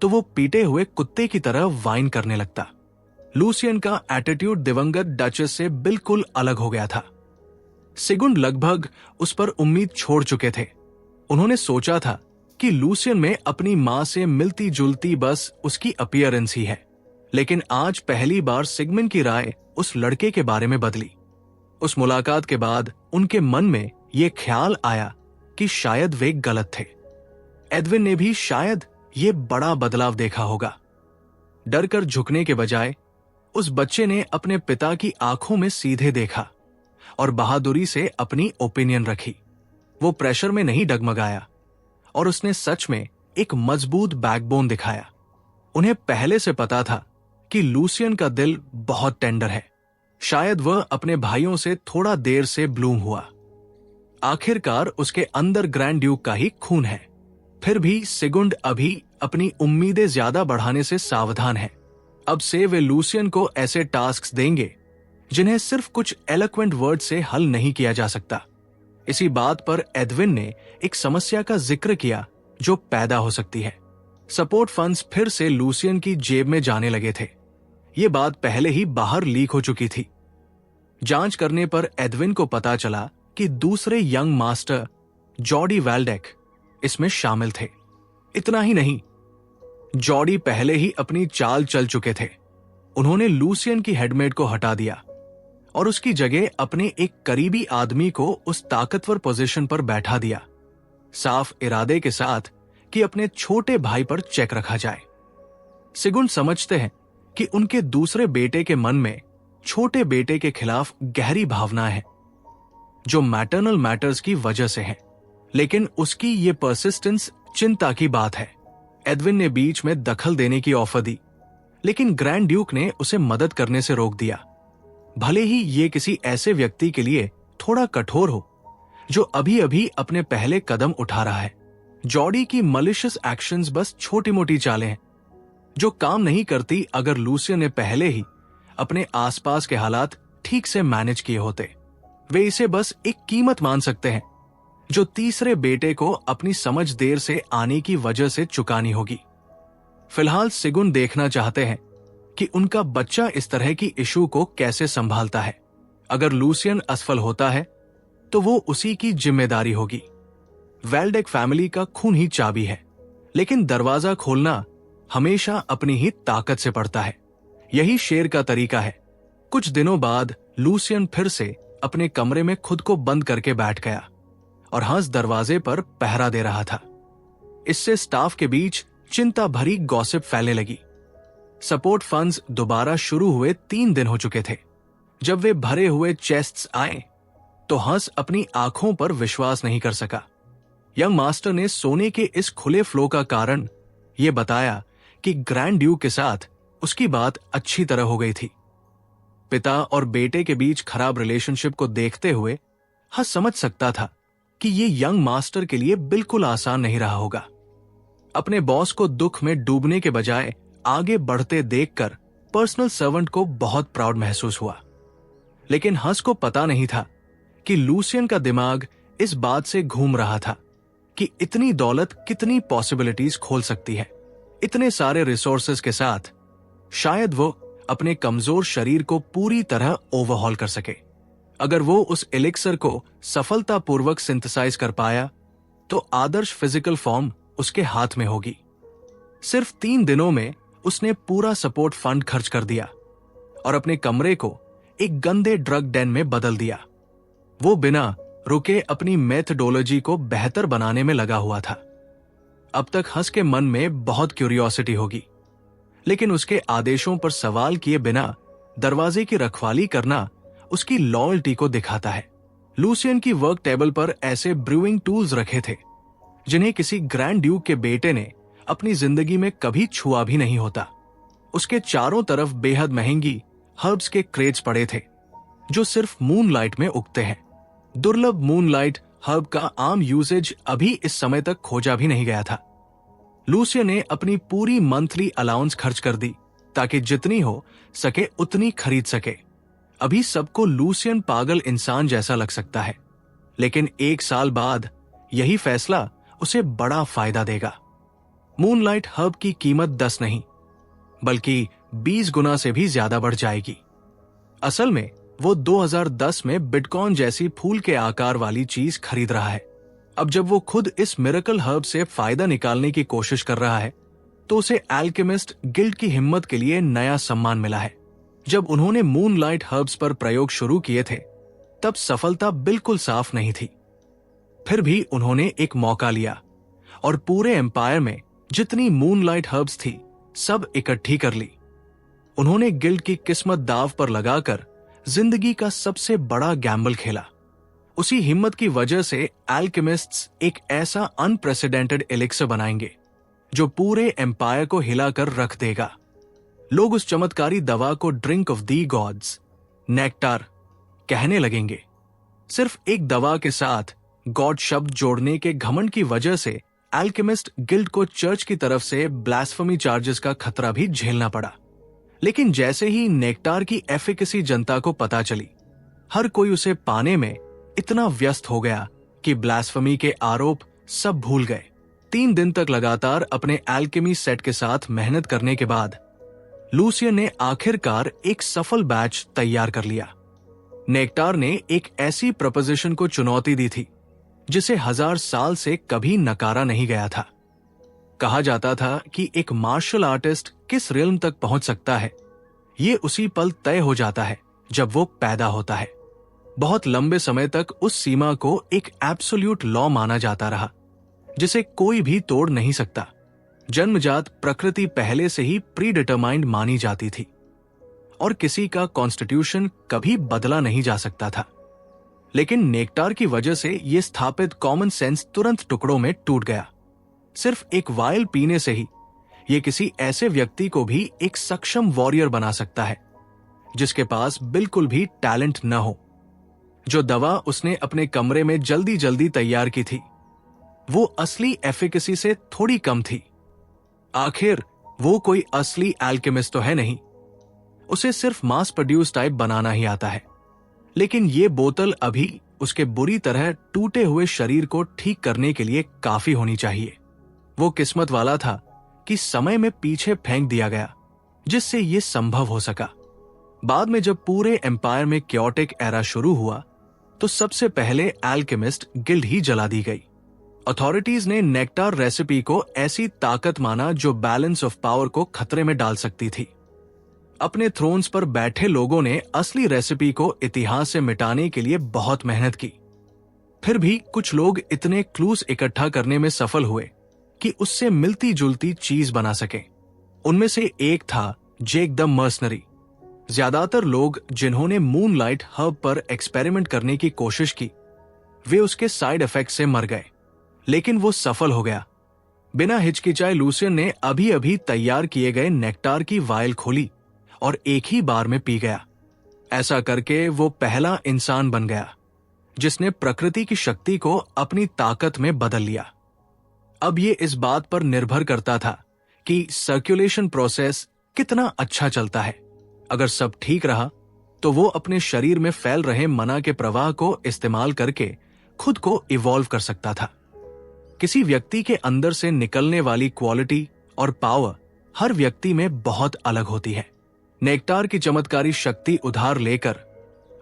तो वो पीटे हुए कुत्ते की तरह वाइन करने लगता। लूसियन का एटीट्यूड दिवंगत डचेस से बिल्कुल अलग हो गया था। सिगुंड लगभग उस पर उम्मीद छोड़ चुके थे। उन्होंने सोचा था कि लूसियन में अपनी मां से मिलती जुलती बस उसकी अपीयरेंस ही है, लेकिन आज पहली बार सिगमंड की राय उस लड़के के बारे में बदली। उस मुलाकात के बाद उनके मन में यह ख्याल आया कि शायद वे गलत थे। एडविन ने भी शायद ये बड़ा बदलाव देखा होगा। डरकर झुकने के बजाय उस बच्चे ने अपने पिता की आंखों में सीधे देखा और बहादुरी से अपनी ओपिनियन रखी। वो प्रेशर में नहीं डगमगाया और उसने सच में एक मजबूत बैकबोन दिखाया। उन्हें पहले से पता था कि लूसियन का दिल बहुत टेंडर है। शायद वह अपने भाइयों से थोड़ा देर से ब्लूम हुआ। आखिरकार उसके अंदर ग्रैंड ड्यूक का ही खून है। फिर भी सिगुंड अभी अपनी उम्मीदें ज्यादा बढ़ाने से सावधान है। अब से वे लूसियन को ऐसे टास्क्स देंगे जिन्हें सिर्फ कुछ एलोक्वेंट वर्ड से हल नहीं किया जा सकता। इसी बात पर एडविन ने एक समस्या का जिक्र किया जो पैदा हो सकती है। सपोर्ट फंड्स फिर से लूसियन की जेब में जाने लगे थे। ये बात पहले ही बाहर लीक हो चुकी थी। जांच करने पर एडविन को पता चला कि दूसरे यंग मास्टर जॉडी वैल्डेक इसमें शामिल थे। इतना ही नहीं, जॉडी पहले ही अपनी चाल चल चुके थे। उन्होंने लूसियन की हेडमेड को हटा दिया और उसकी जगह अपने एक करीबी आदमी को उस ताकतवर पोजीशन पर बैठा दिया, साफ इरादे के साथ कि अपने छोटे भाई पर चेक रखा जाए। सिगुंड समझते हैं कि उनके दूसरे बेटे के मन में छोटे बेटे के खिलाफ गहरी भावनाएं हैं जो मैटरनल मैटर्स की वजह से है, लेकिन उसकी ये परसिस्टेंस चिंता की बात है। एडविन ने बीच में दखल देने की ऑफर दी, लेकिन ग्रैंड ड्यूक ने उसे मदद करने से रोक दिया। भले ही ये किसी ऐसे व्यक्ति के लिए थोड़ा कठोर हो जो अभी अभी अपने पहले कदम उठा रहा है। जॉडी की मलिशियस एक्शंस बस छोटी मोटी चालें हैं जो काम नहीं करती अगर लूसियन ने पहले ही अपने आसपास के हालात ठीक से मैनेज किए होते। वे इसे बस एक कीमत मान सकते हैं जो तीसरे बेटे को अपनी समझ देर से आने की वजह से चुकानी होगी। फिलहाल सिगुन देखना चाहते हैं कि उनका बच्चा इस तरह की इशू को कैसे संभालता है। अगर लूसियन असफल होता है तो वो उसी की जिम्मेदारी होगी। वैल्डेक फैमिली का खून ही चाबी है, लेकिन दरवाजा खोलना हमेशा अपनी ही ताकत से पड़ता है। यही शेर का तरीका है। कुछ दिनों बाद लूसियन फिर से अपने कमरे में खुद को बंद करके बैठ गया और हंस दरवाजे पर पहरा दे रहा था। इससे स्टाफ के बीच चिंता भरी गॉसिप फैलने लगी। सपोर्ट फंड्स दोबारा शुरू हुए 3 दिन हो चुके थे। जब वे भरे हुए चेस्ट्स आए तो हंस अपनी आंखों पर विश्वास नहीं कर सका। यंग मास्टर ने सोने के इस खुले फ्लो का कारण यह बताया कि ग्रैंड ड्यूक के साथ उसकी बात अच्छी तरह हो गई थी। पिता और बेटे के बीच खराब रिलेशनशिप को देखते हुए हंस समझ सकता था कि यह यंग मास्टर के लिए बिल्कुल आसान नहीं रहा होगा। अपने बॉस को दुख में डूबने के बजाय आगे बढ़ते देखकर पर्सनल सर्वेंट को बहुत प्राउड महसूस हुआ। लेकिन हंस को पता नहीं था कि लूसियन का दिमाग इस बात से घूम रहा था कि इतनी दौलत कितनी पॉसिबिलिटीज खोल सकती है। इतने सारे रिसोर्सेज के साथ शायद वो अपने कमजोर शरीर को पूरी तरह ओवरहॉल कर सके। अगर वो उस एलिक्सर को सफलतापूर्वक सिंथेसाइज कर पाया तो आदर्श फिजिकल फॉर्म उसके हाथ में होगी। सिर्फ 3 दिनों में उसने पूरा सपोर्ट फंड खर्च कर दिया और अपने कमरे को एक गंदे ड्रग डेन में बदल दिया। वो बिना रुके अपनी मेथडोलॉजी को बेहतर बनाने में लगा हुआ था। अब तक हंस के मन में बहुत क्यूरियोसिटी होगी, लेकिन उसके आदेशों पर सवाल किए बिना दरवाजे की रखवाली करना उसकी लॉयल्टी को दिखाता है। लूसियन की वर्क टेबल पर ऐसे ब्रूइंग टूल्स रखे थे जिन्हें किसी ग्रैंड ड्यूक के बेटे ने अपनी जिंदगी में कभी छुआ भी नहीं होता। उसके चारों तरफ बेहद महंगी हर्ब्स के क्रेट्स पड़े थे जो सिर्फ मूनलाइट में उगते हैं। दुर्लभ मूनलाइट हर्ब का आम यूसेज अभी इस समय तक खोजा भी नहीं गया था। लूसियन ने अपनी पूरी मंथली अलाउंस खर्च कर दी ताकि जितनी हो सके उतनी खरीद सके। अभी सबको लूसियन पागल इंसान जैसा लग सकता है, लेकिन 1 साल बाद यही फैसला उसे बड़ा फायदा देगा। मूनलाइट हर्ब की कीमत 10 नहीं बल्कि 20 गुना से भी ज्यादा बढ़ जाएगी। असल में वो 2010 में बिटकॉइन जैसी फूल के आकार वाली चीज खरीद रहा है। अब जब वो खुद इस मिरेकल हर्ब से फायदा निकालने की कोशिश कर रहा है तो उसे एल्केमिस्ट गिल्ड की हिम्मत के लिए नया सम्मान मिला है। जब उन्होंने मूनलाइट हर्ब्स पर प्रयोग शुरू किए थे तब सफलता बिल्कुल साफ नहीं थी। फिर भी उन्होंने एक मौका लिया और पूरे एम्पायर में जितनी मूनलाइट हर्ब्स थी सब इकट्ठी कर ली। उन्होंने गिल्ड की किस्मत दाव पर लगाकर जिंदगी का सबसे बड़ा गैम्बल खेला। उसी हिम्मत की वजह से एल्केमिस्ट्स एक ऐसा अनप्रेसिडेंटेड एलिक्सर बनाएंगे जो पूरे एम्पायर को हिलाकर रख देगा। लोग उस चमत्कारी दवा को drink of the gods, nectar कहने लगेंगे। सिर्फ एक दवा के साथ गॉड शब्द जोड़ने के घमंड की वजह से एल्केमिस्ट गिल्ड को चर्च की तरफ से ब्लास्फेमी चार्जेस का खतरा भी झेलना पड़ा। लेकिन जैसे ही नेक्टार की एफिकेसी जनता को पता चली, हर कोई उसे पाने में इतना व्यस्त हो गया कि ब्लास्फेमी के आरोप सब भूल गए। 3 दिन तक लगातार अपने एल्केमी सेट के साथ मेहनत करने के बाद लूसियन ने आखिरकार एक सफल बैच तैयार कर लिया। नेक्टार ने एक ऐसी प्रपोजिशन को चुनौती दी थी जिसे 1000 साल से कभी नकारा नहीं गया था। कहा जाता था कि एक मार्शल आर्टिस्ट किस रिल्म तक पहुंच सकता है ये उसी पल तय हो जाता है जब वो पैदा होता है। बहुत लंबे समय तक उस सीमा को एक एब्सोल्यूट लॉ माना जाता रहा जिसे कोई भी तोड़ नहीं सकता। जन्मजात प्रकृति पहले से ही प्री डिटरमाइंड मानी जाती थी और किसी का कॉन्स्टिट्यूशन कभी बदला नहीं जा सकता था। लेकिन नेक्टार की वजह से यह स्थापित कॉमन सेंस तुरंत टुकड़ों में टूट गया। सिर्फ एक वायल पीने से ही यह किसी ऐसे व्यक्ति को भी एक सक्षम वॉरियर बना सकता है जिसके पास बिल्कुल भी टैलेंट न हो। जो दवा उसने अपने कमरे में जल्दी जल्दी तैयार की थी वो असली एफिकेसी से थोड़ी कम थी। आखिर वो कोई असली एल्केमिस्ट तो है नहीं, उसे सिर्फ मास प्रोड्यूस टाइप बनाना ही आता है। लेकिन ये बोतल अभी उसके बुरी तरह टूटे हुए शरीर को ठीक करने के लिए काफी होनी चाहिए। वो किस्मत वाला था कि समय में पीछे फेंक दिया गया जिससे ये संभव हो सका। बाद में जब पूरे एम्पायर में क्योटिक एरा शुरू हुआ तो सबसे पहले एल्केमिस्ट गिल्ड ही जला दी गई अथॉरिटीज ने नेक्टार रेसिपी को ऐसी ताकत माना जो बैलेंस ऑफ पावर को खतरे में डाल सकती थी। अपने थ्रोन्स पर बैठे लोगों ने असली रेसिपी को इतिहास से मिटाने के लिए बहुत मेहनत की। फिर भी कुछ लोग इतने क्लूज इकट्ठा करने में सफल हुए कि उससे मिलती जुलती चीज बना सके। उनमें से एक था जेक द मर्सनरी। ज्यादातर लोग जिन्होंने मूनलाइट हर्ब पर एक्सपेरिमेंट करने की कोशिश की, वे उसके साइड इफेक्ट से मर गए, लेकिन वो सफल हो गया। बिना हिचकिचाए लूसियन ने अभी अभी तैयार किए गए नेक्टार की वायल खोली और एक ही बार में पी गया। ऐसा करके वो पहला इंसान बन गया जिसने प्रकृति की शक्ति को अपनी ताकत में बदल लिया। अब ये इस बात पर निर्भर करता था कि सर्कुलेशन प्रोसेस कितना अच्छा चलता है। अगर सब ठीक रहा तो वो अपने शरीर में फैल रहे मना के प्रवाह को इस्तेमाल करके खुद को इवॉल्व कर सकता था। किसी व्यक्ति के अंदर से निकलने वाली क्वालिटी और पावर हर व्यक्ति में बहुत अलग होती है। नेक्टार की चमत्कारी शक्ति उधार लेकर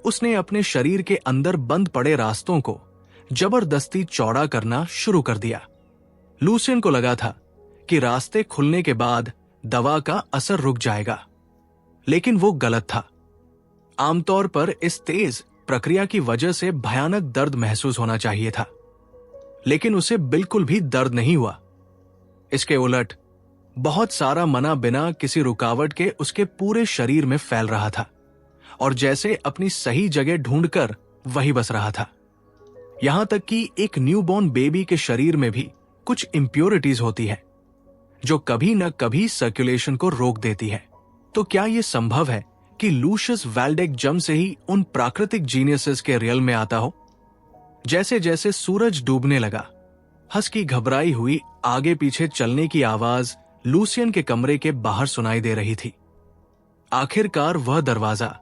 उसने अपने शरीर के अंदर बंद पड़े रास्तों को जबरदस्ती चौड़ा करना शुरू कर दिया। लूसियन को लगा था कि रास्ते खुलने के बाद दवा का असर रुक जाएगा, लेकिन वो गलत था। आमतौर पर इस तेज प्रक्रिया की वजह से भयानक दर्द महसूस होना चाहिए था, लेकिन उसे बिल्कुल भी दर्द नहीं हुआ। इसके उलट बहुत सारा मना बिना किसी रुकावट के उसके पूरे शरीर में फैल रहा था और जैसे अपनी सही जगह ढूंढकर वही बस रहा था। यहां तक कि एक न्यूबॉर्न बेबी के शरीर में भी कुछ इंप्योरिटीज होती है जो कभी न कभी सर्कुलेशन को रोक देती है। तो क्या यह संभव है कि लूशियस वैल्डेक जन्म से ही उन प्राकृतिक जीनियसेस के रियल में आता हो? जैसे जैसे सूरज डूबने लगा, हस की घबराई हुई आगे पीछे चलने की आवाज लूसियन के कमरे के बाहर सुनाई दे रही थी। आखिरकार वह दरवाजा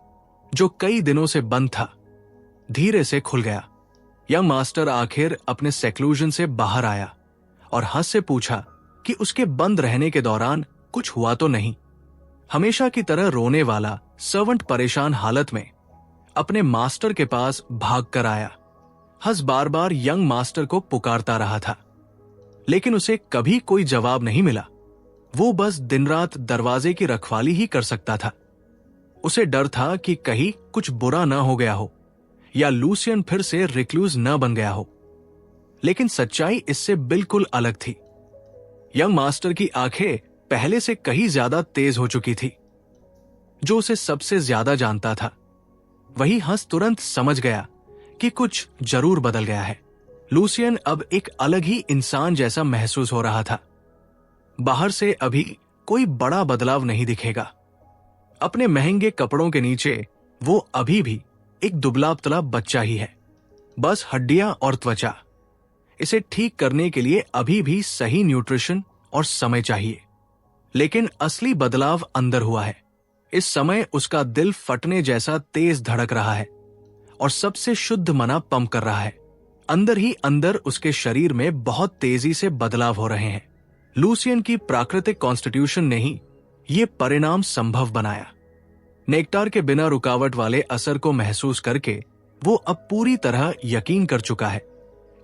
जो कई दिनों से बंद था धीरे से खुल गया। यंग मास्टर आखिर अपने सेक्लूजन से बाहर आया और हंस से पूछा कि उसके बंद रहने के दौरान कुछ हुआ तो नहीं। हमेशा की तरह रोने वाला सर्वेंट परेशान हालत में अपने मास्टर के पास भाग कर आया। हंस बार बार यंग मास्टर को पुकारता रहा था, लेकिन उसे कभी कोई जवाब नहीं मिला। वो बस दिन रात दरवाजे की रखवाली ही कर सकता था। उसे डर था कि कहीं कुछ बुरा ना हो गया हो या लूसियन फिर से रिक्लूज न बन गया हो, लेकिन सच्चाई इससे बिल्कुल अलग थी। यंग मास्टर की आंखें पहले से कहीं ज्यादा तेज हो चुकी थी। जो उसे सबसे ज्यादा जानता था वही हंस तुरंत समझ गया कि कुछ जरूर बदल गया है। लूसियन अब एक अलग ही इंसान जैसा महसूस हो रहा था। बाहर से अभी कोई बड़ा बदलाव नहीं दिखेगा। अपने महंगे कपड़ों के नीचे वो अभी भी एक दुबला पतला बच्चा ही है, बस हड्डियां और त्वचा। इसे ठीक करने के लिए अभी भी सही न्यूट्रिशन और समय चाहिए, लेकिन असली बदलाव अंदर हुआ है। इस समय उसका दिल फटने जैसा तेज धड़क रहा है और सबसे शुद्ध मना पंप कर रहा है। अंदर ही अंदर उसके शरीर में बहुत तेजी से बदलाव हो रहे हैं। लूसियन की प्राकृतिक कॉन्स्टिट्यूशन ने ही ये परिणाम संभव बनाया। नेक्टार के बिना रुकावट वाले असर को महसूस करके वो अब पूरी तरह यकीन कर चुका है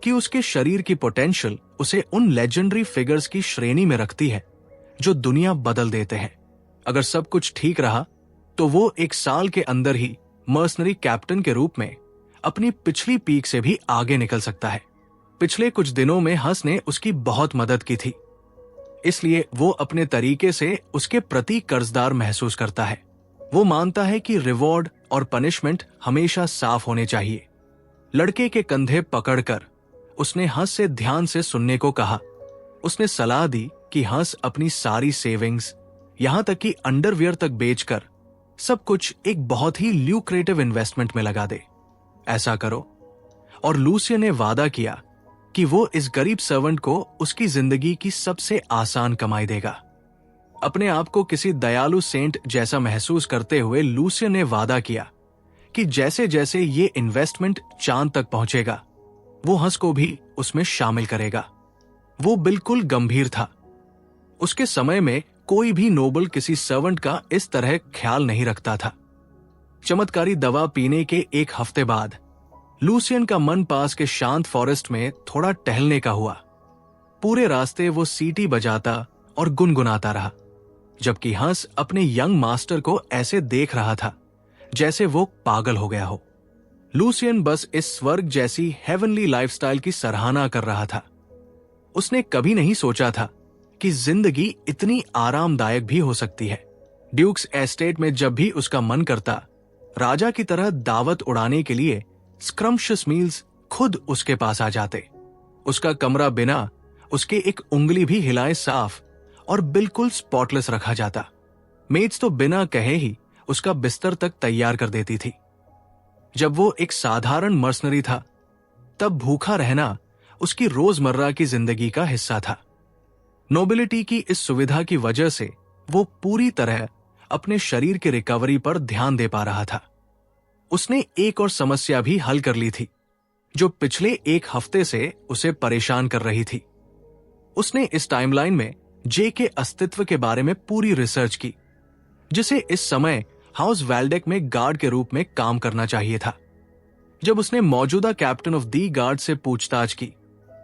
कि उसके शरीर की पोटेंशियल उसे उन लेजेंडरी फिगर्स की श्रेणी में रखती है जो दुनिया बदल देते हैं। अगर सब कुछ ठीक रहा तो वो 1 साल के अंदर ही मर्सनरी कैप्टन के रूप में अपनी पिछली पीक से भी आगे निकल सकता है। पिछले कुछ दिनों में हंस ने उसकी बहुत मदद की थी, इसलिए वो अपने तरीके से उसके प्रति कर्जदार महसूस करता है। वो मानता है कि रिवॉर्ड और पनिशमेंट हमेशा साफ होने चाहिए। लड़के के कंधे पकड़कर उसने हंस से ध्यान से सुनने को कहा। उसने सलाह दी कि हंस अपनी सारी सेविंग्स, यहां तक कि अंडरवियर तक बेचकर सब कुछ एक बहुत ही ल्यूक्रेटिव इन्वेस्टमेंट में लगा दे। ऐसा करो। और लूसियन ने वादा किया कि वो इस गरीब सर्वेंट को उसकी जिंदगी की सबसे आसान कमाई देगा। अपने आप को किसी दयालु सेंट जैसा महसूस करते हुए लूसियन ने वादा किया कि जैसे जैसे ये इन्वेस्टमेंट चांद तक पहुंचेगा वो हंस को भी उसमें शामिल करेगा। वो बिल्कुल गंभीर था। उसके समय में कोई भी नोबल किसी सर्वेंट का इस तरह ख्याल नहीं रखता था। चमत्कारी दवा पीने के 1 हफ्ते बाद लूसियन का मन पास के शांत फॉरेस्ट में थोड़ा टहलने का हुआ। पूरे रास्ते वो सीटी बजाता और गुनगुनाता रहा, जबकि हंस अपने यंग मास्टर को ऐसे देख रहा था जैसे वो पागल हो गया हो। लूसियन बस इस स्वर्ग जैसी हेवनली लाइफस्टाइल की सराहना कर रहा था। उसने कभी नहीं सोचा था कि जिंदगी इतनी आरामदायक भी हो सकती है। ड्यूक्स एस्टेट में जब भी उसका मन करता, राजा की तरह दावत उड़ाने के लिए स्क्रम्पशियस मील्स खुद उसके पास आ जाते। उसका कमरा बिना उसके एक उंगली भी हिलाए साफ और बिल्कुल स्पॉटलेस रखा जाता। मेड्स तो बिना कहे ही उसका बिस्तर तक तैयार कर देती थी। जब वो एक साधारण मर्सनरी था, तब भूखा रहना उसकी रोजमर्रा की जिंदगी का हिस्सा था। नोबिलिटी की इस सुविधा की वजह से वो पूरी तरह अपने शरीर की रिकवरी पर ध्यान दे पा रहा था। उसने एक और समस्या भी हल कर ली थी, जो पिछले एक हफ्ते से उसे परेशान कर रही थी। उसने इस टाइमलाइन में जे के अस्तित्व के बारे में पूरी रिसर्च की, जिसे इस समय हाउस वैल्डेक में गार्ड के रूप में काम करना चाहिए था। जब उसने मौजूदा कैप्टन ऑफ दी गार्ड से पूछताछ की,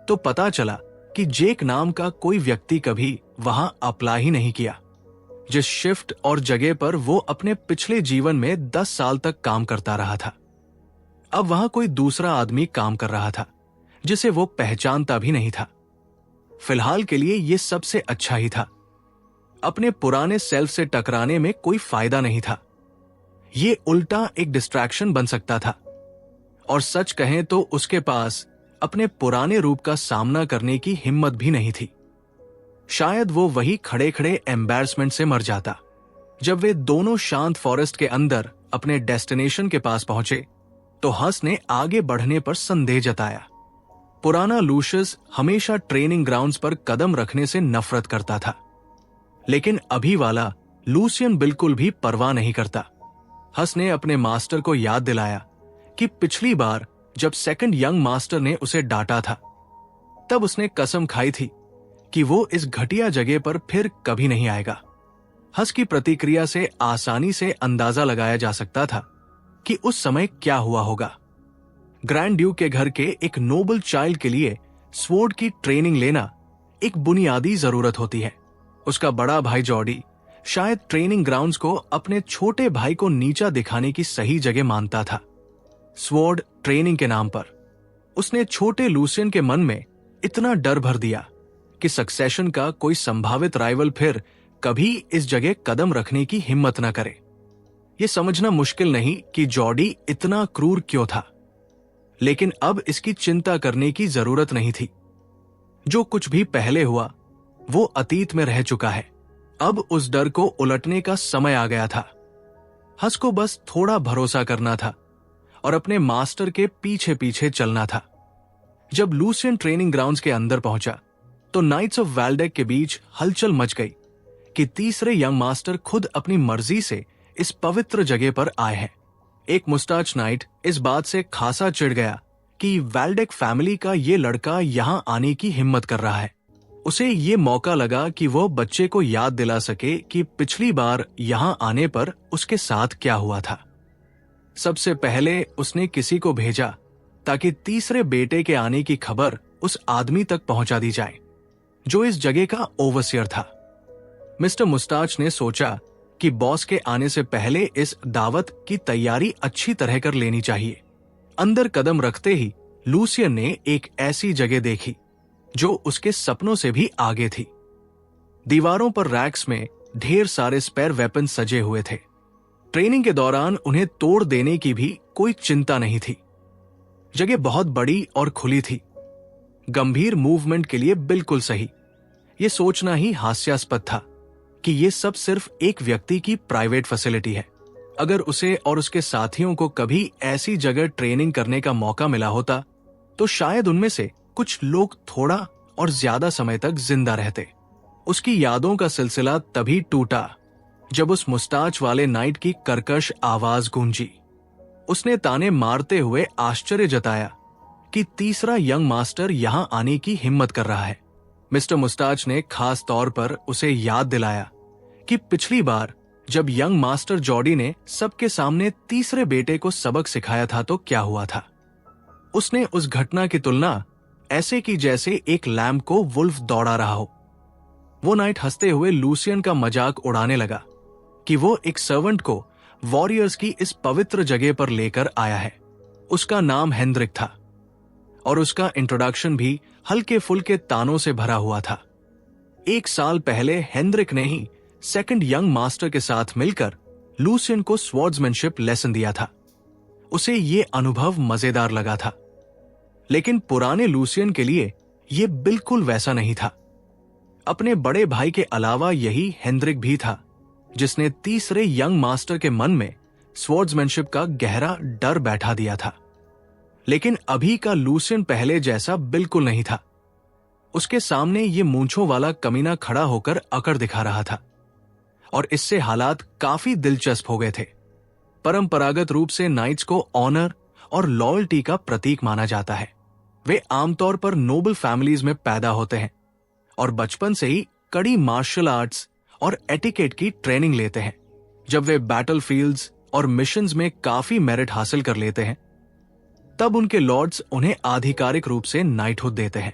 तो पता चला कि जेक नाम का कोई व्यक्ति कभी वहां अप्लाई ही नहीं किया। जिस शिफ्ट और जगह पर वो अपने पिछले जीवन में 10 साल तक काम करता रहा था, अब वहां कोई दूसरा आदमी काम कर रहा था जिसे वो पहचानता भी नहीं था। फिलहाल के लिए ये सबसे अच्छा ही था। अपने पुराने सेल्फ से टकराने में कोई फायदा नहीं था। ये उल्टा एक डिस्ट्रैक्शन बन सकता था, और सच कहें तो उसके पास अपने पुराने रूप का सामना करने की हिम्मत भी नहीं थी। शायद वो वही खड़े खड़े एम्बैरसमेंट से मर जाता। जब वे दोनों शांत फॉरेस्ट के अंदर अपने डेस्टिनेशन के पास पहुंचे, तो हंस ने आगे बढ़ने पर संदेह जताया। पुराना लूशियस हमेशा ट्रेनिंग ग्राउंड्स पर कदम रखने से नफरत करता था, लेकिन अभी वाला लूसियन बिल्कुल भी परवाह नहीं करता। हंस ने अपने मास्टर को याद दिलाया कि पिछली बार जब सेकंड यंग मास्टर ने उसे डांटा था, तब उसने कसम खाई थी कि वो इस घटिया जगह पर फिर कभी नहीं आएगा। हंस की प्रतिक्रिया से आसानी से अंदाजा लगाया जा सकता था कि उस समय क्या हुआ होगा। ग्रैंड ड्यूक के घर के एक नोबल चाइल्ड के लिए स्वॉर्ड की ट्रेनिंग लेना एक बुनियादी जरूरत होती है। उसका बड़ा भाई जॉर्डी शायद ट्रेनिंग ग्राउंड्स को अपने छोटे भाई को नीचा दिखाने की सही जगह मानता था। स्वॉर्ड ट्रेनिंग के नाम पर उसने छोटे लूसियन के मन में इतना डर भर दिया कि सक्सेशन का कोई संभावित राइवल फिर कभी इस जगह कदम रखने की हिम्मत न करे। यह समझना मुश्किल नहीं कि जॉर्डी इतना क्रूर क्यों था, लेकिन अब इसकी चिंता करने की जरूरत नहीं थी। जो कुछ भी पहले हुआ वो अतीत में रह चुका है। अब उस डर को उलटने का समय आ गया था। हंस को बस थोड़ा भरोसा करना था और अपने मास्टर के पीछे पीछे चलना था। जब लूसियन ट्रेनिंग ग्राउंड्स के अंदर पहुंचा, तो नाइट्स ऑफ वैल्डेक के बीच हलचल मच गई कि तीसरे यंग मास्टर खुद अपनी मर्जी से इस पवित्र जगह पर आए हैं। एक मुस्टाच नाइट इस बात से खासा चिढ़ गया कि वैल्डेक फैमिली का ये लड़का यहां आने की हिम्मत कर रहा है। उसे ये मौका लगा कि वो बच्चे को याद दिला सके कि पिछली बार यहां आने पर उसके साथ क्या हुआ था। सबसे पहले उसने किसी को भेजा ताकि तीसरे बेटे के आने की खबर उस आदमी तक पहुंचा दी जाए जो इस जगह का ओवरसियर था। मिस्टर मुस्टाच ने सोचा कि बॉस के आने से पहले इस दावत की तैयारी अच्छी तरह कर लेनी चाहिए। अंदर कदम रखते ही लूसियन ने एक ऐसी जगह देखी जो उसके सपनों से भी आगे थी। दीवारों पर रैक्स में ढेर सारे स्पेयर वेपन सजे हुए थे। ट्रेनिंग के दौरान उन्हें तोड़ देने की भी कोई चिंता नहीं थी। जगह बहुत बड़ी और खुली थी, गंभीर मूवमेंट के लिए बिल्कुल सही। यह सोचना ही हास्यास्पद था कि यह सब सिर्फ एक व्यक्ति की प्राइवेट फैसिलिटी है। अगर उसे और उसके साथियों को कभी ऐसी जगह ट्रेनिंग करने का मौका मिला होता, तो शायद उनमें से कुछ लोग थोड़ा और ज्यादा समय तक जिंदा रहते। उसकी यादों का सिलसिला तभी टूटा जब उस मुस्टाच वाले नाइट की कर्कश आवाज गूंजी। उसने ताने मारते हुए आश्चर्य जताया कि तीसरा यंग मास्टर यहां आने की हिम्मत कर रहा है। मिस्टर मुस्टाच ने खास तौर पर उसे याद दिलाया कि पिछली बार जब यंग मास्टर जॉर्डी ने सबके सामने तीसरे बेटे को सबक सिखाया था तो क्या हुआ था। उसने उस घटना की तुलना ऐसे कि जैसे एक लैम्प को वुल्फ दौड़ा रहा हो। वो नाइट हंसते हुए लूसियन का मजाक उड़ाने लगा कि वो एक सर्वेंट को वॉरियर्स की इस पवित्र जगह पर लेकर आया है। उसका नाम हेनरिक था और उसका इंट्रोडक्शन भी हल्के फुल्के तानों से भरा हुआ था। 1 साल पहले हेनरिक ने ही सेकंड यंग मास्टर के साथ मिलकर लूसियन को स्वॉर्ड्समैनशिप लेसन दिया था। उसे ये अनुभव मजेदार लगा था, लेकिन पुराने लूसियन के लिए ये बिल्कुल वैसा नहीं था। अपने बड़े भाई के अलावा यही हेनरिक भी था जिसने तीसरे यंग मास्टर के मन में स्वॉर्ड्समैनशिप का गहरा डर बैठा दिया था। लेकिन अभी का लूसियन पहले जैसा बिल्कुल नहीं था। उसके सामने ये मूंछों वाला कमीना खड़ा होकर अकड़ दिखा रहा था और इससे हालात काफी दिलचस्प हो गए थे। परंपरागत रूप से नाइट्स को ऑनर और लॉयल्टी का प्रतीक माना जाता है। वे आमतौर पर नोबल फैमिलीज में पैदा होते हैं और बचपन से ही कड़ी मार्शल आर्ट्स और एटिकेट की ट्रेनिंग लेते हैं। जब वे बैटलफील्ड्स और मिशंस में काफी मेरिट हासिल कर लेते हैं, तब उनके लॉर्ड्स उन्हें आधिकारिक रूप से नाइटहुड देते हैं।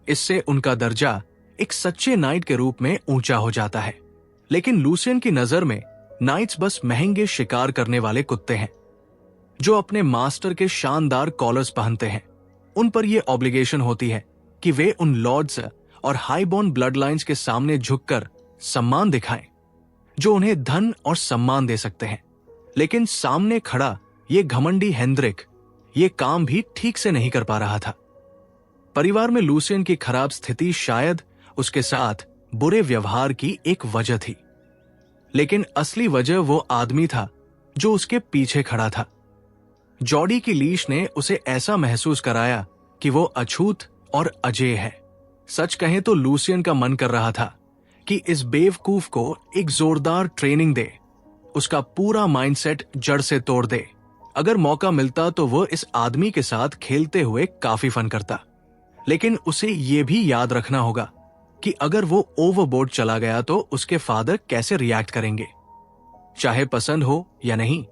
इससे उनका दर्जा एक सच्चे नाइट के रूप में ऊंचा हो जाता है। लेकिन लूसियन की नजर में नाइट्स बस महंगे शिकार करने वाले कुत्ते हैं जो अपने मास्टर के शानदार कॉलर्स पहनते हैं। उन पर यह ऑब्लिगेशन होती है कि वे उन लॉर्ड्स और हाईबॉर्न ब्लड लाइन्स के सामने झुककर सम्मान दिखाएं जो उन्हें धन और सम्मान दे सकते हैं। लेकिन सामने खड़ा ये घमंडी हेनरिक ये काम भी ठीक से नहीं कर पा रहा था। परिवार में लूसियन की खराब स्थिति शायद उसके साथ बुरे व्यवहार की एक वजह थी, लेकिन असली वजह वो आदमी था जो उसके पीछे खड़ा था। जॉडी की लीश ने उसे ऐसा महसूस कराया कि वो अछूत और अजेय है। सच कहें तो लूसियन का मन कर रहा था कि इस बेवकूफ को एक जोरदार ट्रेनिंग दे, उसका पूरा माइंडसेट जड़ से तोड़ दे। अगर मौका मिलता तो वो इस आदमी के साथ खेलते हुए काफी फन करता। लेकिन उसे ये भी याद रखना होगा कि अगर वो ओवरबोर्ड चला गया तो उसके फादर कैसे रिएक्ट करेंगे, चाहे पसंद हो या नहीं।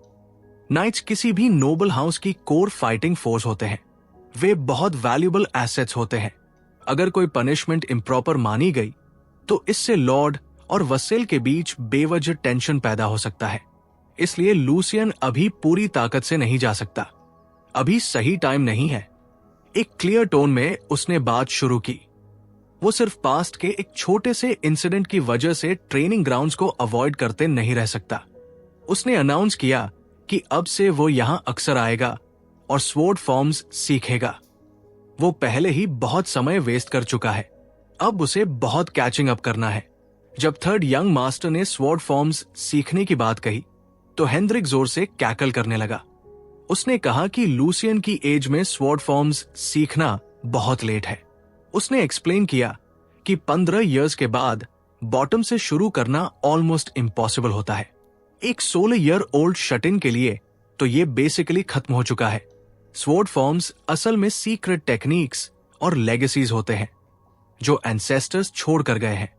नाइट्स किसी भी नोबल हाउस की कोर फाइटिंग फोर्स होते हैं। वे बहुत वैल्यूएबल एसेट्स होते हैं। अगर कोई पनिशमेंट इम्प्रॉपर मानी गई तो इससे लॉर्ड और वसेल के बीच बेवजह टेंशन पैदा हो सकता है। इसलिए लूसियन अभी पूरी ताकत से नहीं जा सकता। अभी सही टाइम नहीं है। एक क्लियर टोन में उसने बात शुरू की। वो सिर्फ पास्ट के एक छोटे से इंसिडेंट की वजह से ट्रेनिंग ग्राउंड्स को अवॉइड करते नहीं रह सकता। उसने अनाउंस किया कि अब से वो यहां अक्सर आएगा और स्वॉर्ड फॉर्म्स सीखेगा। वो पहले ही बहुत समय वेस्ट कर चुका है, अब उसे बहुत कैचिंग अप करना है। जब थर्ड यंग मास्टर ने स्वॉर्ड फॉर्म्स सीखने की बात कही तो हेनरिक जोर से कैकल करने लगा। उसने कहा कि लूसियन की एज में स्वॉर्ड फॉर्म्स सीखना बहुत लेट है। उसने एक्सप्लेन किया कि 15 इयर्स के बाद बॉटम से शुरू करना ऑलमोस्ट इम्पॉसिबल होता है। एक 16 ईयर ओल्ड शटिन के लिए तो ये बेसिकली खत्म हो चुका है। स्वॉर्ड फॉर्म्स असल में सीक्रेट टेक्निक्स और लेगेसीज होते हैं जो एंसेस्टर्स छोड़ कर गए हैं।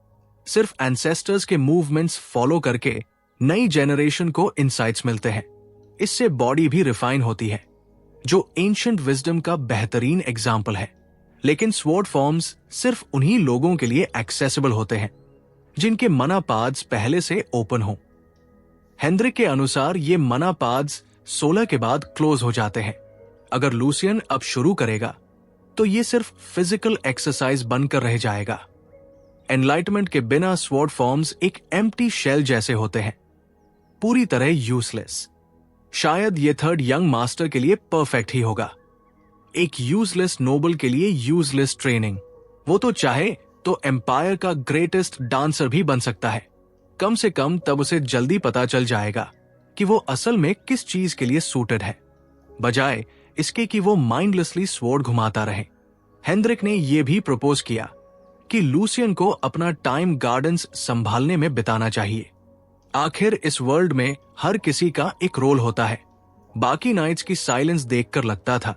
सिर्फ एंसेस्टर्स के मूवमेंट्स फॉलो करके नई जेनरेशन को इंसाइट्स मिलते हैं। इससे बॉडी भी रिफाइन होती है, जो एंशिएंट विजडम का बेहतरीन एग्जाम्पल है। लेकिन स्वॉर्ड फॉर्म्स सिर्फ उन्हीं लोगों के लिए एक्सेसिबल होते हैं जिनके मना पाथ्स पहले से ओपन हो। हेनरिक के अनुसार ये मना पाथ्स 16 के बाद क्लोज हो जाते हैं। अगर लूसियन अब शुरू करेगा तो ये सिर्फ फिजिकल एक्सरसाइज बनकर रह जाएगा। एनलाइटमेंट के बिना स्वॉर्ड फॉर्म्स एक एम्प्टी शेल जैसे होते हैं, पूरी तरह यूजलेस। शायद ये थर्ड यंग मास्टर के लिए परफेक्ट ही होगा। एक यूजलेस नोबल के लिए यूजलेस ट्रेनिंग। वो तो चाहे तो एम्पायर का ग्रेटेस्ट डांसर भी बन सकता है। कम से कम तब उसे जल्दी पता चल जाएगा कि वो असल में किस चीज के लिए सूटेड है, बजाय इसके कि वो माइंडलेसली स्वॉर्ड घुमाता रहे। हेनरिक ने यह भी प्रपोज किया कि लूसियन को अपना टाइम गार्डन्स संभालने में बिताना चाहिए। आखिर इस वर्ल्ड में हर किसी का एक रोल होता है। बाकी नाइट्स की साइलेंस देखकर लगता था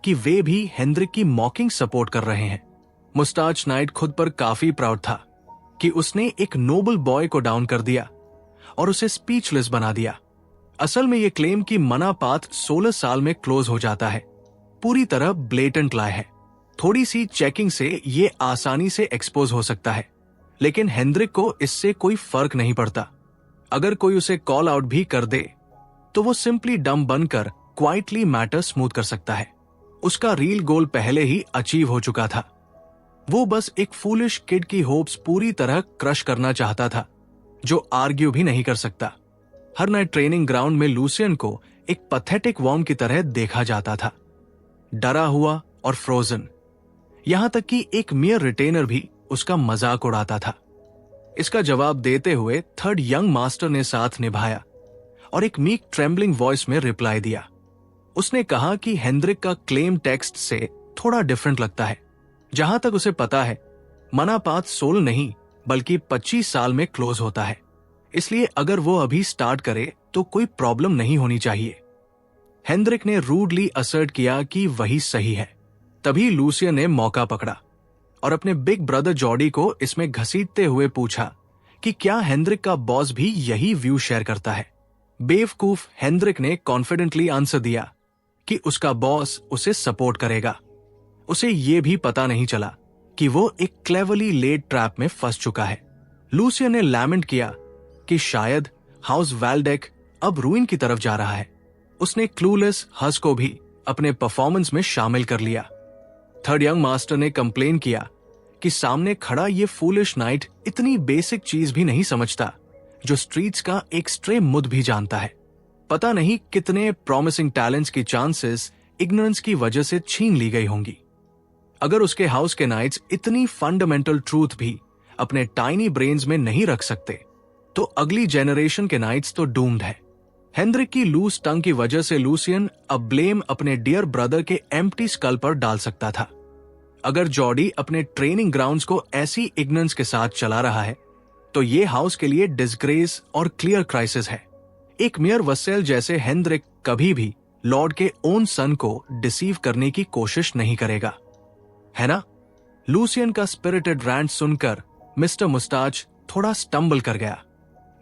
कि वे भी हेनरिक की मॉकिंग सपोर्ट कर रहे हैं। मुस्टाच नाइट खुद पर काफी प्राउड था कि उसने एक नोबल बॉय को डाउन कर दिया और उसे स्पीचलेस बना दिया। असल में यह क्लेम कि मना पाथ 16 साल में क्लोज हो जाता है पूरी तरह ब्लेटेंट लाई है। थोड़ी सी चेकिंग से ये आसानी से एक्सपोज हो सकता है, लेकिन हेनरिक को इससे कोई फर्क नहीं पड़ता। अगर कोई उसे कॉल आउट भी कर दे तो वो सिंपली डम बनकर क्वाइटली मैटर स्मूथ कर सकता है। उसका रियल गोल पहले ही अचीव हो चुका था। वो बस एक फूलिश किड की होप्स पूरी तरह क्रश करना चाहता था, जो आर्ग्यू भी नहीं कर सकता। हर नाइट ट्रेनिंग ग्राउंड में लूसियन को एक पैथेटिक वॉर्म की तरह देखा जाता था, डरा हुआ और फ्रोजन। यहां तक कि एक मियर रिटेनर भी उसका मजाक उड़ाता था। इसका जवाब देते हुए थर्ड यंग मास्टर ने साथ निभाया और एक मीक ट्रेम्बलिंग वॉइस में रिप्लाई दिया। उसने कहा कि हेनरिक का क्लेम टेक्स्ट से थोड़ा डिफरेंट लगता है। जहां तक उसे पता है, मनापात सोल नहीं बल्कि 25 साल में क्लोज होता है, इसलिए अगर वो अभी स्टार्ट करे तो कोई प्रॉब्लम नहीं होनी चाहिए। हेनरिक ने रूडली असर्ट किया कि वही सही है। तभी लूसियन ने मौका पकड़ा और अपने बिग ब्रदर जॉडी को इसमें घसीटते हुए पूछा कि क्या हेनरिक का बॉस भी यही व्यू शेयर करता है। बेवकूफ हेनरिक ने कॉन्फिडेंटली आंसर दिया कि उसका बॉस उसे सपोर्ट करेगा। उसे यह भी पता नहीं चला कि वो एक क्लेवरली लेड ट्रैप में फंस चुका है। लूसियन ने लैमेंट किया कि शायद हाउस वैल्डेक अब रूइन की तरफ जा रहा है। उसने क्लूलेस हस को भी अपने परफॉर्मेंस में शामिल कर लिया। थर्ड यंग मास्टर ने कंप्लेन किया कि सामने खड़ा ये फूलिश नाइट इतनी बेसिक चीज भी नहीं समझता, जो स्ट्रीट्स का एक स्ट्रे मुद भी जानता है। पता नहीं कितने प्रॉमिसिंग टैलेंट्स की चांसेस इग्नोरेंस की वजह से छीन ली गई होंगी। अगर उसके हाउस के नाइट्स इतनी फंडामेंटल ट्रूथ भी अपने टाइनी ब्रेन्स में नहीं रख सकते, तो अगली जेनरेशन के नाइट्स तो डूम्ड है। हेनरिक की लूज टंग की वजह से लूसियन अब ब्लेम अपने डियर ब्रदर के एम्प्टी स्कल पर डाल सकता था। अगर जॉडी अपने ट्रेनिंग ग्राउंड्स को ऐसी इग्नोरेंस के साथ चला रहा है, तो ये हाउस के लिए डिसग्रेस और क्लियर क्राइसिस है। एक मेयर वसेल जैसे हेनरिक कभी भी लॉर्ड के ओन सन को डिसीव करने की कोशिश नहीं करेगा, है ना? लूसियन का स्पिरिटेड रैंट सुनकर मिस्टर मुस्टाच थोड़ा स्टम्बल कर गया।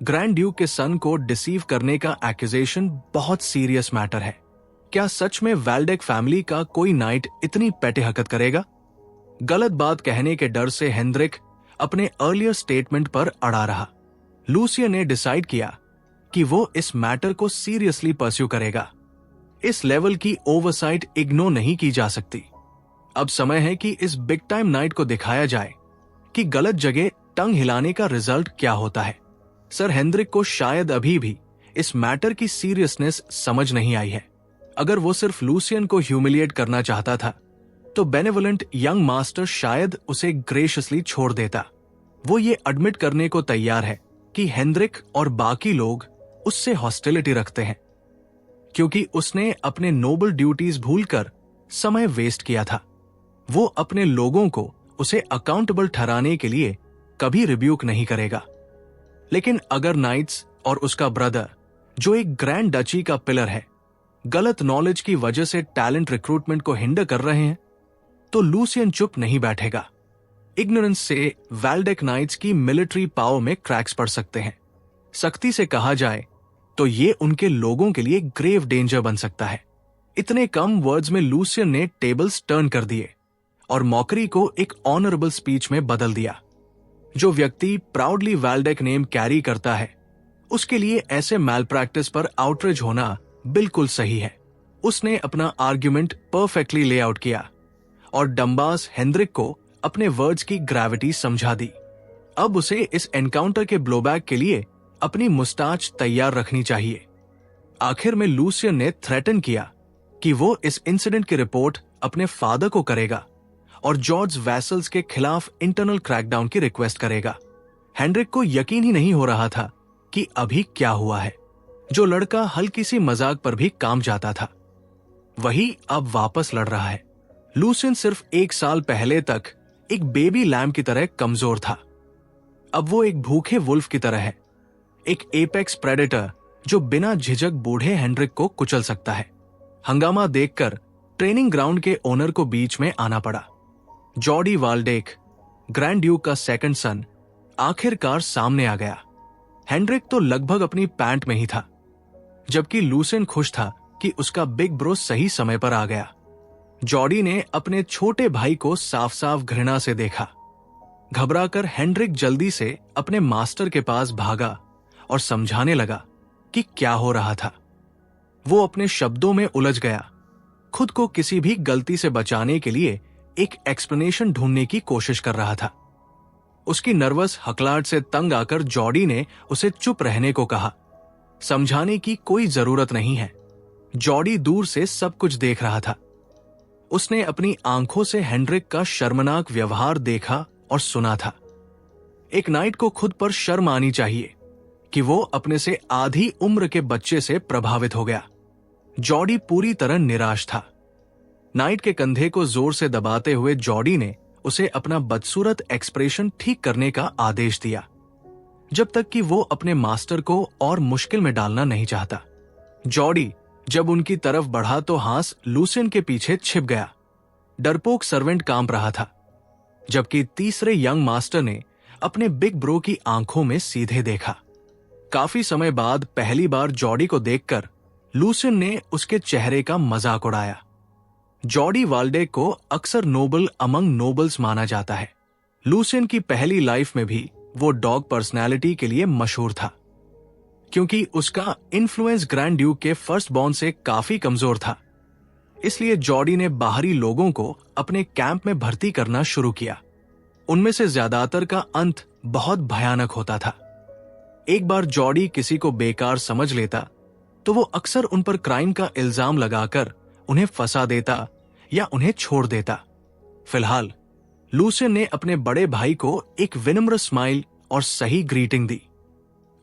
ग्रैंड ड्यूक के सन को डिसीव करने का एक्यूजेशन बहुत सीरियस मैटर है। क्या सच में वैल्डेक फैमिली का कोई नाइट इतनी पेटे हरकत करेगा? गलत बात कहने के डर से हेनरिक अपने अर्लियर स्टेटमेंट पर अड़ा रहा। लूसियन ने डिसाइड किया कि वो इस मैटर को सीरियसली परस्यू करेगा। इस लेवल की ओवरसाइट इग्नोर नहीं की जा सकती। अब समय है कि इस बिग टाइम नाइट को दिखाया जाए कि गलत जगह टंग हिलाने का रिजल्ट क्या होता है। सर हेनरिक को शायद अभी भी इस मैटर की सीरियसनेस समझ नहीं आई है। अगर वो सिर्फ लूसियन को ह्यूमिलिएट करना चाहता था, तो बेनेवोलेंट यंग मास्टर शायद उसे ग्रेशियसली छोड़ देता। वो ये एडमिट करने को तैयार है कि हेनरिक और बाकी लोग उससे हॉस्टिलिटी रखते हैं, क्योंकि उसने अपने नोबल ड्यूटीज भूलकर समय वेस्ट किया था। वो अपने लोगों को उसे अकाउंटेबल ठहराने के लिए कभी रिब्यूक नहीं करेगा। लेकिन अगर नाइट्स और उसका ब्रदर, जो एक ग्रैंड डची का पिलर है, गलत नॉलेज की वजह से टैलेंट रिक्रूटमेंट को हिंडर कर रहे हैं, तो लूसियन चुप नहीं बैठेगा। इग्नोरेंस से वैल्डेक नाइट्स की मिलिट्री पावर में क्रैक्स पड़ सकते हैं। सख्ती से कहा जाए तो ये उनके लोगों के लिए ग्रेव डेंजर बन सकता है। इतने कम वर्ड्स में लूसियन ने टेबल्स टर्न कर दिए और मॉकरी को एक ऑनरेबल स्पीच में बदल दिया। जो व्यक्ति प्राउडली वैल्डेक नेम कैरी करता है, उसके लिए ऐसे मैल प्रैक्टिस पर आउटरीच होना बिल्कुल सही है। उसने अपना आर्ग्यूमेंट परफेक्टली लेआउट किया और डम्बास हेनरिक को अपने वर्ड्स की ग्रेविटी समझा दी। अब उसे इस एनकाउंटर के ब्लोबैक के लिए अपनी मुस्टाच तैयार रखनी चाहिए। आखिर में लूसियन ने थ्रेटन किया कि वो इस इंसिडेंट की रिपोर्ट अपने फादर को करेगा और जॉर्ज वैसल्स के खिलाफ इंटरनल क्रैकडाउन की रिक्वेस्ट करेगा। हेनरिक को यकीन ही नहीं हो रहा था कि अभी क्या हुआ है। जो लड़का हल्की सी मजाक पर भी काम जाता था, वही अब वापस लड़ रहा है। लूसियन सिर्फ 1 साल पहले तक एक बेबी लैम की तरह कमजोर था। अब वो एक भूखे वुल्फ की तरह है, एक एपेक्स प्रेडेटर जो बिना झिझक बूढ़े हेनरिक को कुचल सकता है। हंगामा देखकर ट्रेनिंग ग्राउंड के ओनर को बीच में आना पड़ा। जॉडी वाल्डेक, ग्रैंड ड्यूक का सेकंड सन, आखिरकार सामने आ गया। हेनरिक तो लगभग अपनी पैंट में ही था, जबकि लूसियन खुश था कि उसका बिग ब्रो सही समय पर आ गया। जॉडी ने अपने छोटे भाई को साफ साफ घृणा से देखा। घबराकर हेनरिक जल्दी से अपने मास्टर के पास भागा और समझाने लगा कि क्या हो रहा था। वो अपने शब्दों में उलझ गया, खुद को किसी भी गलती से बचाने के लिए एक एक्सप्लेनेशन ढूंढने की कोशिश कर रहा था। उसकी नर्वस हकलाहट से तंग आकर जॉडी ने उसे चुप रहने को कहा। समझाने की कोई जरूरत नहीं है। जॉडी दूर से सब कुछ देख रहा था। उसने अपनी आंखों से हेनरिक का शर्मनाक व्यवहार देखा और सुना था। एक नाइट को खुद पर शर्म आनी चाहिए कि वो अपने से आधी उम्र के बच्चे से प्रभावित हो गया। जॉडी पूरी तरह निराश था। नाइट के कंधे को जोर से दबाते हुए जॉडी ने उसे अपना बदसूरत एक्सप्रेशन ठीक करने का आदेश दिया, जब तक कि वो अपने मास्टर को और मुश्किल में डालना नहीं चाहता। जॉडी जब उनकी तरफ बढ़ा तो हांस लूसियन के पीछे छिप गया। डरपोक सर्वेंट कांप रहा था, जबकि तीसरे यंग मास्टर ने अपने बिग ब्रो की आंखों में सीधे देखा। काफी समय बाद पहली बार जॉडी को देखकर लूसियन ने उसके चेहरे का मजाक उड़ाया। जॉडी वाल्डेक को अक्सर नोबल अमंग नोबल्स माना जाता है। लूसियन की पहली लाइफ में भी वो डॉग पर्सनैलिटी के लिए मशहूर था, क्योंकि उसका इन्फ्लुएंस ग्रैंड ड्यूक के फर्स्ट बॉर्न से काफी कमजोर था। इसलिए जॉडी ने बाहरी लोगों को अपने कैंप में भर्ती करना शुरू किया। उनमें से ज्यादातर का अंत बहुत भयानक होता था। एक बार जॉडी किसी को बेकार समझ लेता तो वो अक्सर उन पर क्राइम का इल्जाम लगाकर उन्हें फंसा देता या उन्हें छोड़ देता। फिलहाल लूसियन ने अपने बड़े भाई को एक विनम्र स्माइल और सही ग्रीटिंग दी।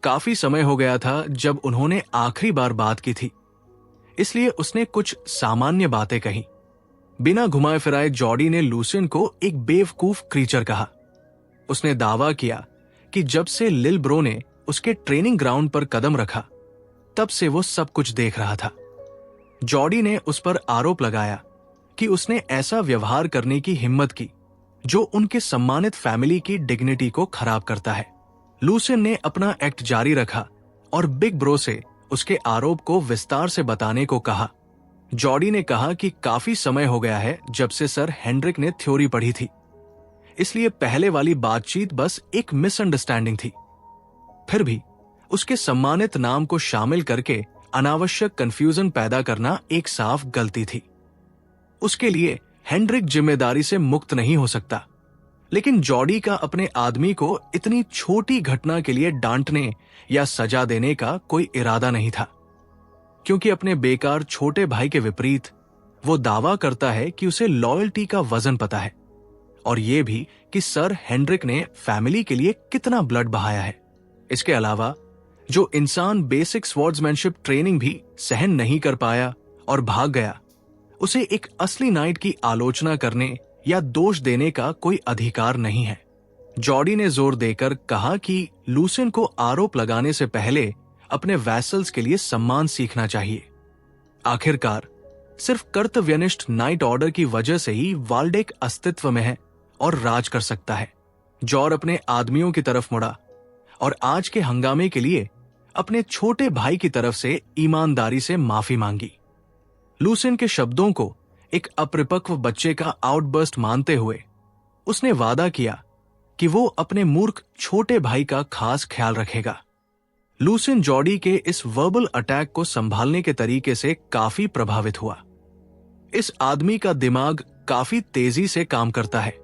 काफी समय हो गया था जब उन्होंने आखिरी बार बात की थी, इसलिए उसने कुछ सामान्य बातें कही। बिना घुमाए फिराए जॉडी ने लूसियन को एक बेवकूफ क्रीचर कहा। उसने दावा किया कि जब से लिल ब्रो ने उसके ट्रेनिंग ग्राउंड पर कदम रखा, तब से वो सब कुछ देख रहा था। जॉडी ने उस पर आरोप लगाया कि उसने ऐसा व्यवहार करने की हिम्मत की जो उनके सम्मानित फैमिली की डिग्निटी को खराब करता है। लूसियन ने अपना एक्ट जारी रखा और बिग ब्रो से उसके आरोप को विस्तार से बताने को कहा। जॉडी ने कहा कि काफी समय हो गया है जब से सर हेनरिक ने थ्योरी पढ़ी थी, इसलिए पहले वाली बातचीत बस एक मिसअंडरस्टैंडिंग थी। फिर भी उसके सम्मानित नाम को शामिल करके अनावश्यक कंफ्यूजन पैदा करना एक साफ गलती थी। उसके लिए हेनरिक जिम्मेदारी से मुक्त नहीं हो सकता, लेकिन जॉडी का अपने आदमी को इतनी छोटी घटना के लिए डांटने या सजा देने का कोई इरादा नहीं था, क्योंकि अपने बेकार छोटे भाई के विपरीत वो दावा करता है कि उसे लॉयल्टी का वजन पता है, और ये भी कि सर हेनरिक ने फैमिली के लिए कितना ब्लड बहाया है। इसके अलावा जो इंसान बेसिक स्वॉर्ड्समैनशिप ट्रेनिंग भी सहन नहीं कर पाया और भाग गया, उसे एक असली नाइट की आलोचना करने या दोष देने का कोई अधिकार नहीं है। जॉडी ने जोर देकर कहा कि लूसियन को आरोप लगाने से पहले अपने वैसल्स के लिए सम्मान सीखना चाहिए। आखिरकार सिर्फ कर्तव्यनिष्ठ नाइट ऑर्डर की वजह से ही वाल्डेक अस्तित्व में है और राज कर सकता है। जॉर अपने आदमियों की तरफ मुड़ा और आज के हंगामे के लिए अपने छोटे भाई की तरफ से ईमानदारी से माफी मांगी। लूसियन के शब्दों को एक अपरिपक्व बच्चे का आउटबर्स्ट मानते हुए उसने वादा किया कि वो अपने मूर्ख छोटे भाई का खास ख्याल रखेगा। लूसियन जॉडी के इस वर्बल अटैक को संभालने के तरीके से काफी प्रभावित हुआ। इस आदमी का दिमाग काफी तेजी से काम करता है।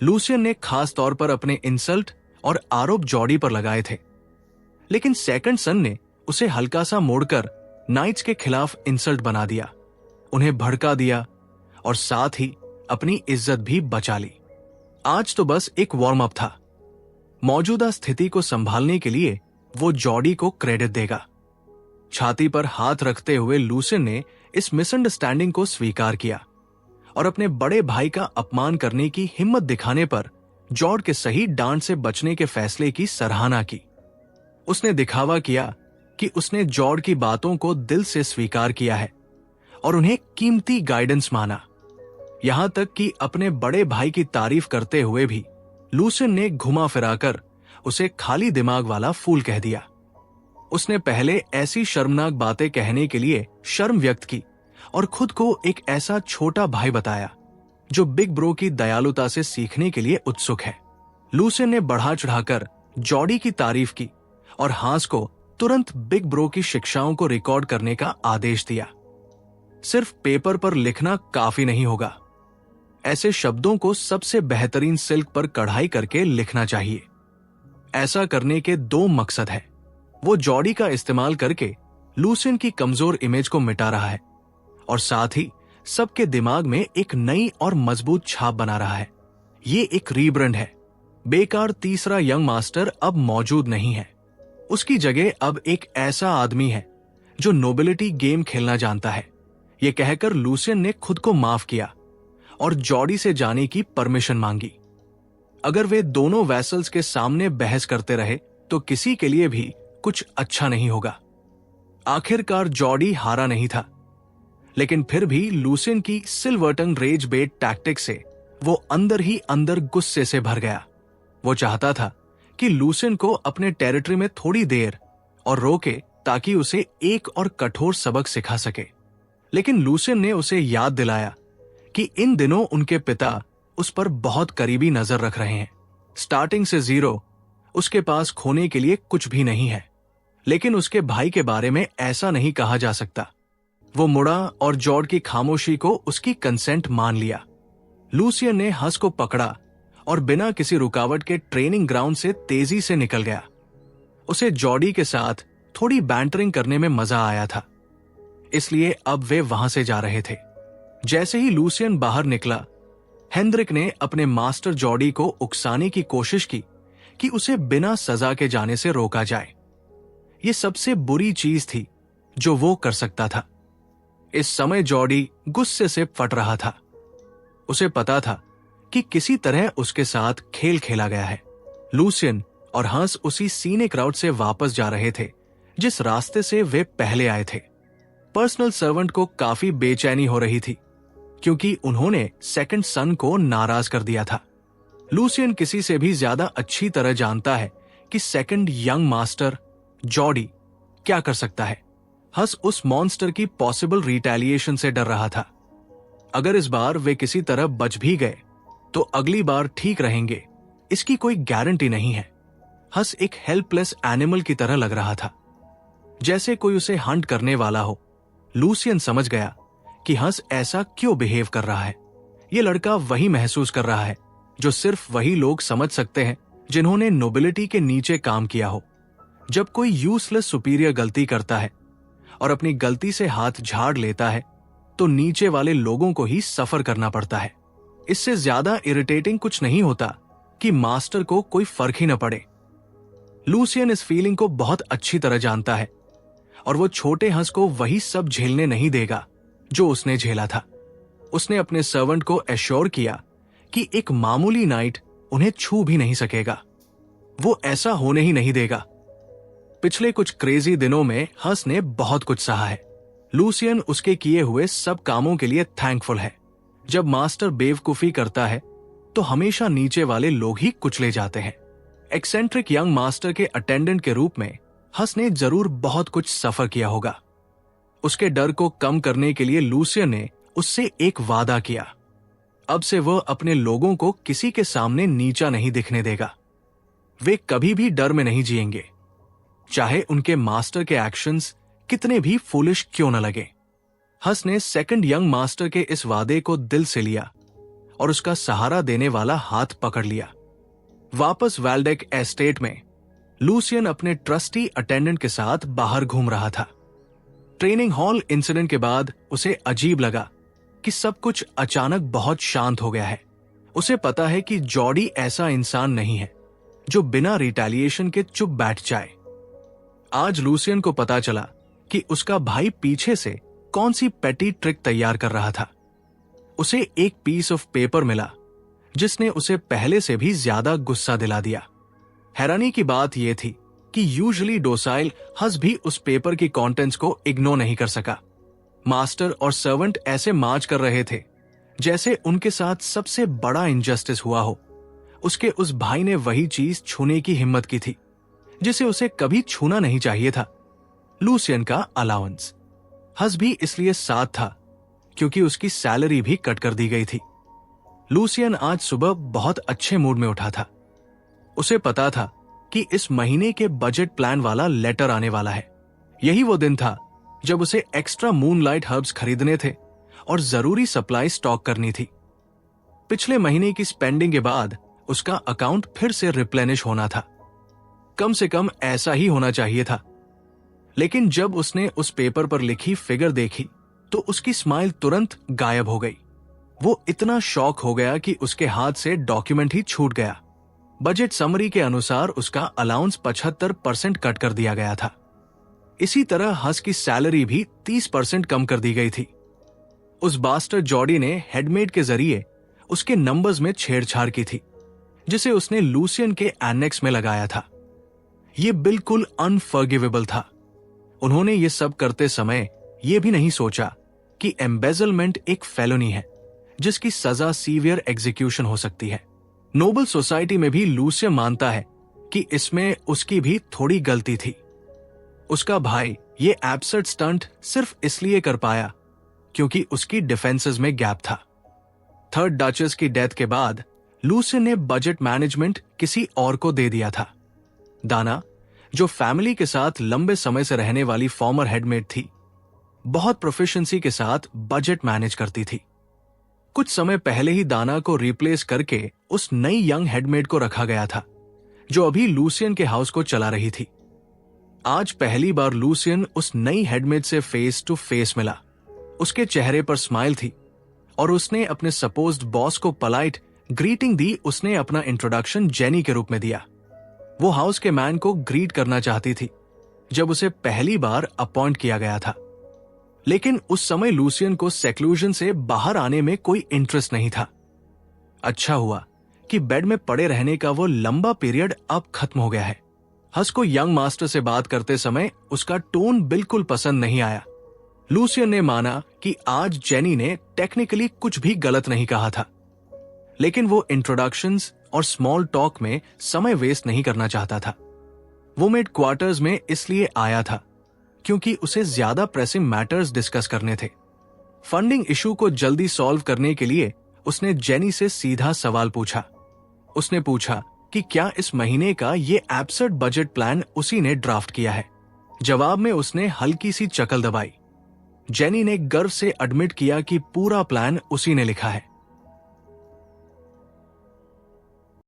लूसियन ने खास तौर पर अपने इंसल्ट और आरोप जॉडी पर लगाए थे, लेकिन सेकंड सन ने उसे हल्का सा मोड़कर नाइट्स के खिलाफ इंसल्ट बना दिया, उन्हें भड़का दिया और साथ ही अपनी इज्जत भी बचा ली। आज तो बस एक वार्म अप था। मौजूदा स्थिति को संभालने के लिए वो जॉडी को क्रेडिट देगा। छाती पर हाथ रखते हुए लूसियन ने इस मिसअंडरस्टैंडिंग को स्वीकार किया और अपने बड़े भाई का अपमान करने की हिम्मत दिखाने पर जॉर्ड के सही डांट से बचने के फैसले की सराहना की। उसने दिखावा किया कि उसने जॉर्ड की बातों को दिल से स्वीकार किया है और उन्हें कीमती गाइडेंस माना। यहां तक कि अपने बड़े भाई की तारीफ करते हुए भी लूसियन ने घुमा फिराकर उसे खाली दिमाग वाला फूल कह दिया। उसने पहले ऐसी शर्मनाक बातें कहने के लिए शर्म व्यक्त की और खुद को एक ऐसा छोटा भाई बताया जो बिग ब्रो की दयालुता से सीखने के लिए उत्सुक है। लूसियन ने बढ़ा चढ़ाकर जॉडी की तारीफ की और हांस को तुरंत बिग ब्रो की शिक्षाओं को रिकॉर्ड करने का आदेश दिया। सिर्फ पेपर पर लिखना काफी नहीं होगा, ऐसे शब्दों को सबसे बेहतरीन सिल्क पर कढ़ाई करके लिखना चाहिए। ऐसा करने के दो मकसद है। वो जॉडी का इस्तेमाल करके लूसियन की कमजोर इमेज को मिटा रहा है और साथ ही सबके दिमाग में एक नई और मजबूत छाप बना रहा है। ये एक रीब्रांड है। बेकार तीसरा यंग मास्टर अब मौजूद नहीं है। उसकी जगह अब एक ऐसा आदमी है जो नोबिलिटी गेम खेलना जानता है। ये कहकर लूसियन ने खुद को माफ किया और जॉडी से जाने की परमिशन मांगी। अगर वे दोनों वैसल्स के सामने बहस करते रहे तो किसी के लिए भी कुछ अच्छा नहीं होगा। आखिरकार जॉडी हारा नहीं था, लेकिन फिर भी लूसियन की सिल्वर्टन रेज बेट टैक्टिक से वो अंदर ही अंदर गुस्से से भर गया। वो चाहता था कि लूसियन को अपने टेरिटरी में थोड़ी देर और रोके ताकि उसे एक और कठोर सबक सिखा सके। लेकिन लूसियन ने उसे याद दिलाया कि इन दिनों उनके पिता उस पर बहुत करीबी नजर रख रहे हैं। स्टार्टिंग से 0, उसके पास खोने के लिए कुछ भी नहीं है। लेकिन उसके भाई के बारे में ऐसा नहीं कहा जा सकता। वो मुड़ा और जॉर्ड की खामोशी को उसकी कंसेंट मान लिया। लूसियन ने हंस को पकड़ा और बिना किसी रुकावट के ट्रेनिंग ग्राउंड से तेजी से निकल गया। उसे जॉडी के साथ थोड़ी बैंटरिंग करने में मजा आया था, इसलिए अब वे वहां से जा रहे थे। जैसे ही लूसियन बाहर निकला, हेंड्रिक ने अपने मास्टर जॉडी को उकसाने की कोशिश की कि उसे बिना सजा के जाने से रोका जाए। ये सबसे बुरी चीज थी जो वो कर सकता था। इस समय जॉडी गुस्से से फट रहा था। उसे पता था कि किसी तरह उसके साथ खेल खेला गया है। लूसियन और हंस उसी सीनिक राउट से वापस जा रहे थे जिस रास्ते से वे पहले आए थे। पर्सनल सर्वेंट को काफी बेचैनी हो रही थी क्योंकि उन्होंने सेकंड सन को नाराज कर दिया था। लूसियन किसी से भी ज्यादा अच्छी तरह जानता है कि सेकंड यंग मास्टर जॉडी क्या कर सकता है। हंस उस मॉन्स्टर की पॉसिबल रिटेलिएशन से डर रहा था। अगर इस बार वे किसी तरह बच भी गए तो अगली बार ठीक रहेंगे, इसकी कोई गारंटी नहीं है। हंस एक हेल्पलेस एनिमल की तरह लग रहा था, जैसे कोई उसे हंट करने वाला हो। लूसियन समझ गया कि हंस ऐसा क्यों बिहेव कर रहा है। ये लड़का वही महसूस कर रहा है जो सिर्फ वही लोग समझ सकते हैं जिन्होंने नोबिलिटी के नीचे काम किया हो। जब कोई यूजलेस सुपीरियर गलती करता है और अपनी गलती से हाथ झाड़ लेता है तो नीचे वाले लोगों को ही सफर करना पड़ता है। इससे ज्यादा इरिटेटिंग कुछ नहीं होता कि मास्टर को कोई फर्क ही न पड़े। लूसियन इस फीलिंग को बहुत अच्छी तरह जानता है और वो छोटे हंस को वही सब झेलने नहीं देगा जो उसने झेला था। उसने अपने सर्वेंट को एश्योर किया कि एक मामूली नाइट उन्हें छू भी नहीं सकेगा। वो ऐसा होने ही नहीं देगा। पिछले कुछ क्रेजी दिनों में हंस ने बहुत कुछ सहा है। लूसियन उसके किए हुए सब कामों के लिए थैंकफुल है। जब मास्टर बेवकूफी करता है तो हमेशा नीचे वाले लोग ही कुचले जाते हैं। एक्सेंट्रिक यंग मास्टर के अटेंडेंट के रूप में हंस ने जरूर बहुत कुछ सफर किया होगा। उसके डर को कम करने के लिए लूसियन ने उससे एक वादा किया। अब से वह अपने लोगों को किसी के सामने नीचा नहीं दिखने देगा। वे कभी भी डर में नहीं जिएंगे, चाहे उनके मास्टर के एक्शंस कितने भी फूलिश क्यों न लगे। हंस ने सेकंड यंग मास्टर के इस वादे को दिल से लिया और उसका सहारा देने वाला हाथ पकड़ लिया। वापस वैल्डेक एस्टेट में लूसियन अपने ट्रस्टी अटेंडेंट के साथ बाहर घूम रहा था। ट्रेनिंग हॉल इंसिडेंट के बाद उसे अजीब लगा कि सब कुछ अचानक बहुत शांत हो गया है। उसे पता है कि जॉडी ऐसा इंसान नहीं है जो बिना रिटेलिएशन के चुप बैठ जाए। आज लूसियन को पता चला कि उसका भाई पीछे से कौन सी पेटी ट्रिक तैयार कर रहा था। उसे एक पीस ऑफ पेपर मिला जिसने उसे पहले से भी ज्यादा गुस्सा दिला दिया। हैरानी की बात यह थी कि यूजुअली डोसाइल हंस भी उस पेपर की कंटेंट्स को इग्नोर नहीं कर सका। मास्टर और सर्वेंट ऐसे मार्च कर रहे थे जैसे उनके साथ सबसे बड़ा इनजस्टिस हुआ हो। उसके उस भाई ने वही चीज छूने की हिम्मत की थी जिसे उसे कभी छूना नहीं चाहिए था, लूसियन का अलाउंस। हंस भी इसलिए साथ था क्योंकि उसकी सैलरी भी कट कर दी गई थी। लूसियन आज सुबह बहुत अच्छे मूड में उठा था। उसे पता था कि इस महीने के बजट प्लान वाला लेटर आने वाला है। यही वो दिन था जब उसे एक्स्ट्रा मूनलाइट हर्ब्स खरीदने थे और जरूरी सप्लाई स्टॉक करनी थी। पिछले महीने की स्पेंडिंग के बाद उसका अकाउंट फिर से रिप्लेनिश होना था। कम से कम ऐसा ही होना चाहिए था। लेकिन जब उसने उस पेपर पर लिखी फिगर देखी तो उसकी स्माइल तुरंत गायब हो गई। वो इतना शॉक हो गया कि उसके हाथ से डॉक्यूमेंट ही छूट गया। बजट समरी के अनुसार उसका अलाउंस 75% कट कर दिया गया था। इसी तरह हस की सैलरी भी 30% कम कर दी गई थी। उस बास्टर्ड जॉडी ने हेडमेड के जरिए उसके नंबर्स में छेड़छाड़ की थी, जिसे उसने लूसियन के एनेक्स में लगाया था। यह बिल्कुल अनफॉरगिवेबल था। उन्होंने ये सब करते समय यह भी नहीं सोचा कि एम्बेजलमेंट एक फेलोनी है जिसकी सजा सीवियर एग्जीक्यूशन हो सकती है। नोबल सोसाइटी में भी लूसियन मानता है कि इसमें उसकी भी थोड़ी गलती थी। उसका भाई ये एब्सर्ड स्टंट सिर्फ इसलिए कर पाया क्योंकि उसकी डिफेंसेस में गैप था। थर्ड डचेस की डेथ के बाद लूसियन ने बजट मैनेजमेंट किसी और को दे दिया था। दाना, जो फैमिली के साथ लंबे समय से रहने वाली फॉर्मर हेडमेड थी, बहुत प्रोफिशिएंसी के साथ बजट मैनेज करती थी। कुछ समय पहले ही दाना को रिप्लेस करके उस नई यंग हेडमेड को रखा गया था जो अभी लूसियन के हाउस को चला रही थी। आज पहली बार लूसियन उस नई हेडमेड से फेस टू फेस मिला। उसके चेहरे पर स्माइल थी और उसने अपने सपोज्ड बॉस को पोलाइट ग्रीटिंग दी। उसने अपना इंट्रोडक्शन जेनी के रूप में दिया। वो हाउस के मैन को ग्रीट करना चाहती थी जब उसे पहली बार अपॉइंट किया गया था, लेकिन उस समय लूसियन को सेक्लूजन से बाहर आने में कोई इंटरेस्ट नहीं था। अच्छा हुआ कि बेड में पड़े रहने का वो लंबा पीरियड अब खत्म हो गया है। हस को यंग मास्टर से बात करते समय उसका टोन बिल्कुल पसंद नहीं आया। लूसियन ने माना कि आज जेनी ने टेक्निकली कुछ भी गलत नहीं कहा था, लेकिन वो इंट्रोडक्शंस और स्मॉल टॉक में समय वेस्ट नहीं करना चाहता था। वो मिड क्वार्टर्स में इसलिए आया था क्योंकि उसे ज्यादा प्रेसिंग मैटर्स डिस्कस करने थे। फंडिंग इशू को जल्दी सॉल्व करने के लिए उसने जेनी से सीधा सवाल पूछा। उसने पूछा कि क्या इस महीने का ये एब्सर्ड बजट प्लान उसी ने ड्राफ्ट किया है। जवाब में उसने हल्की सी चकल दबाई। जेनी ने गर्व से एडमिट किया कि पूरा प्लान उसी ने लिखा है।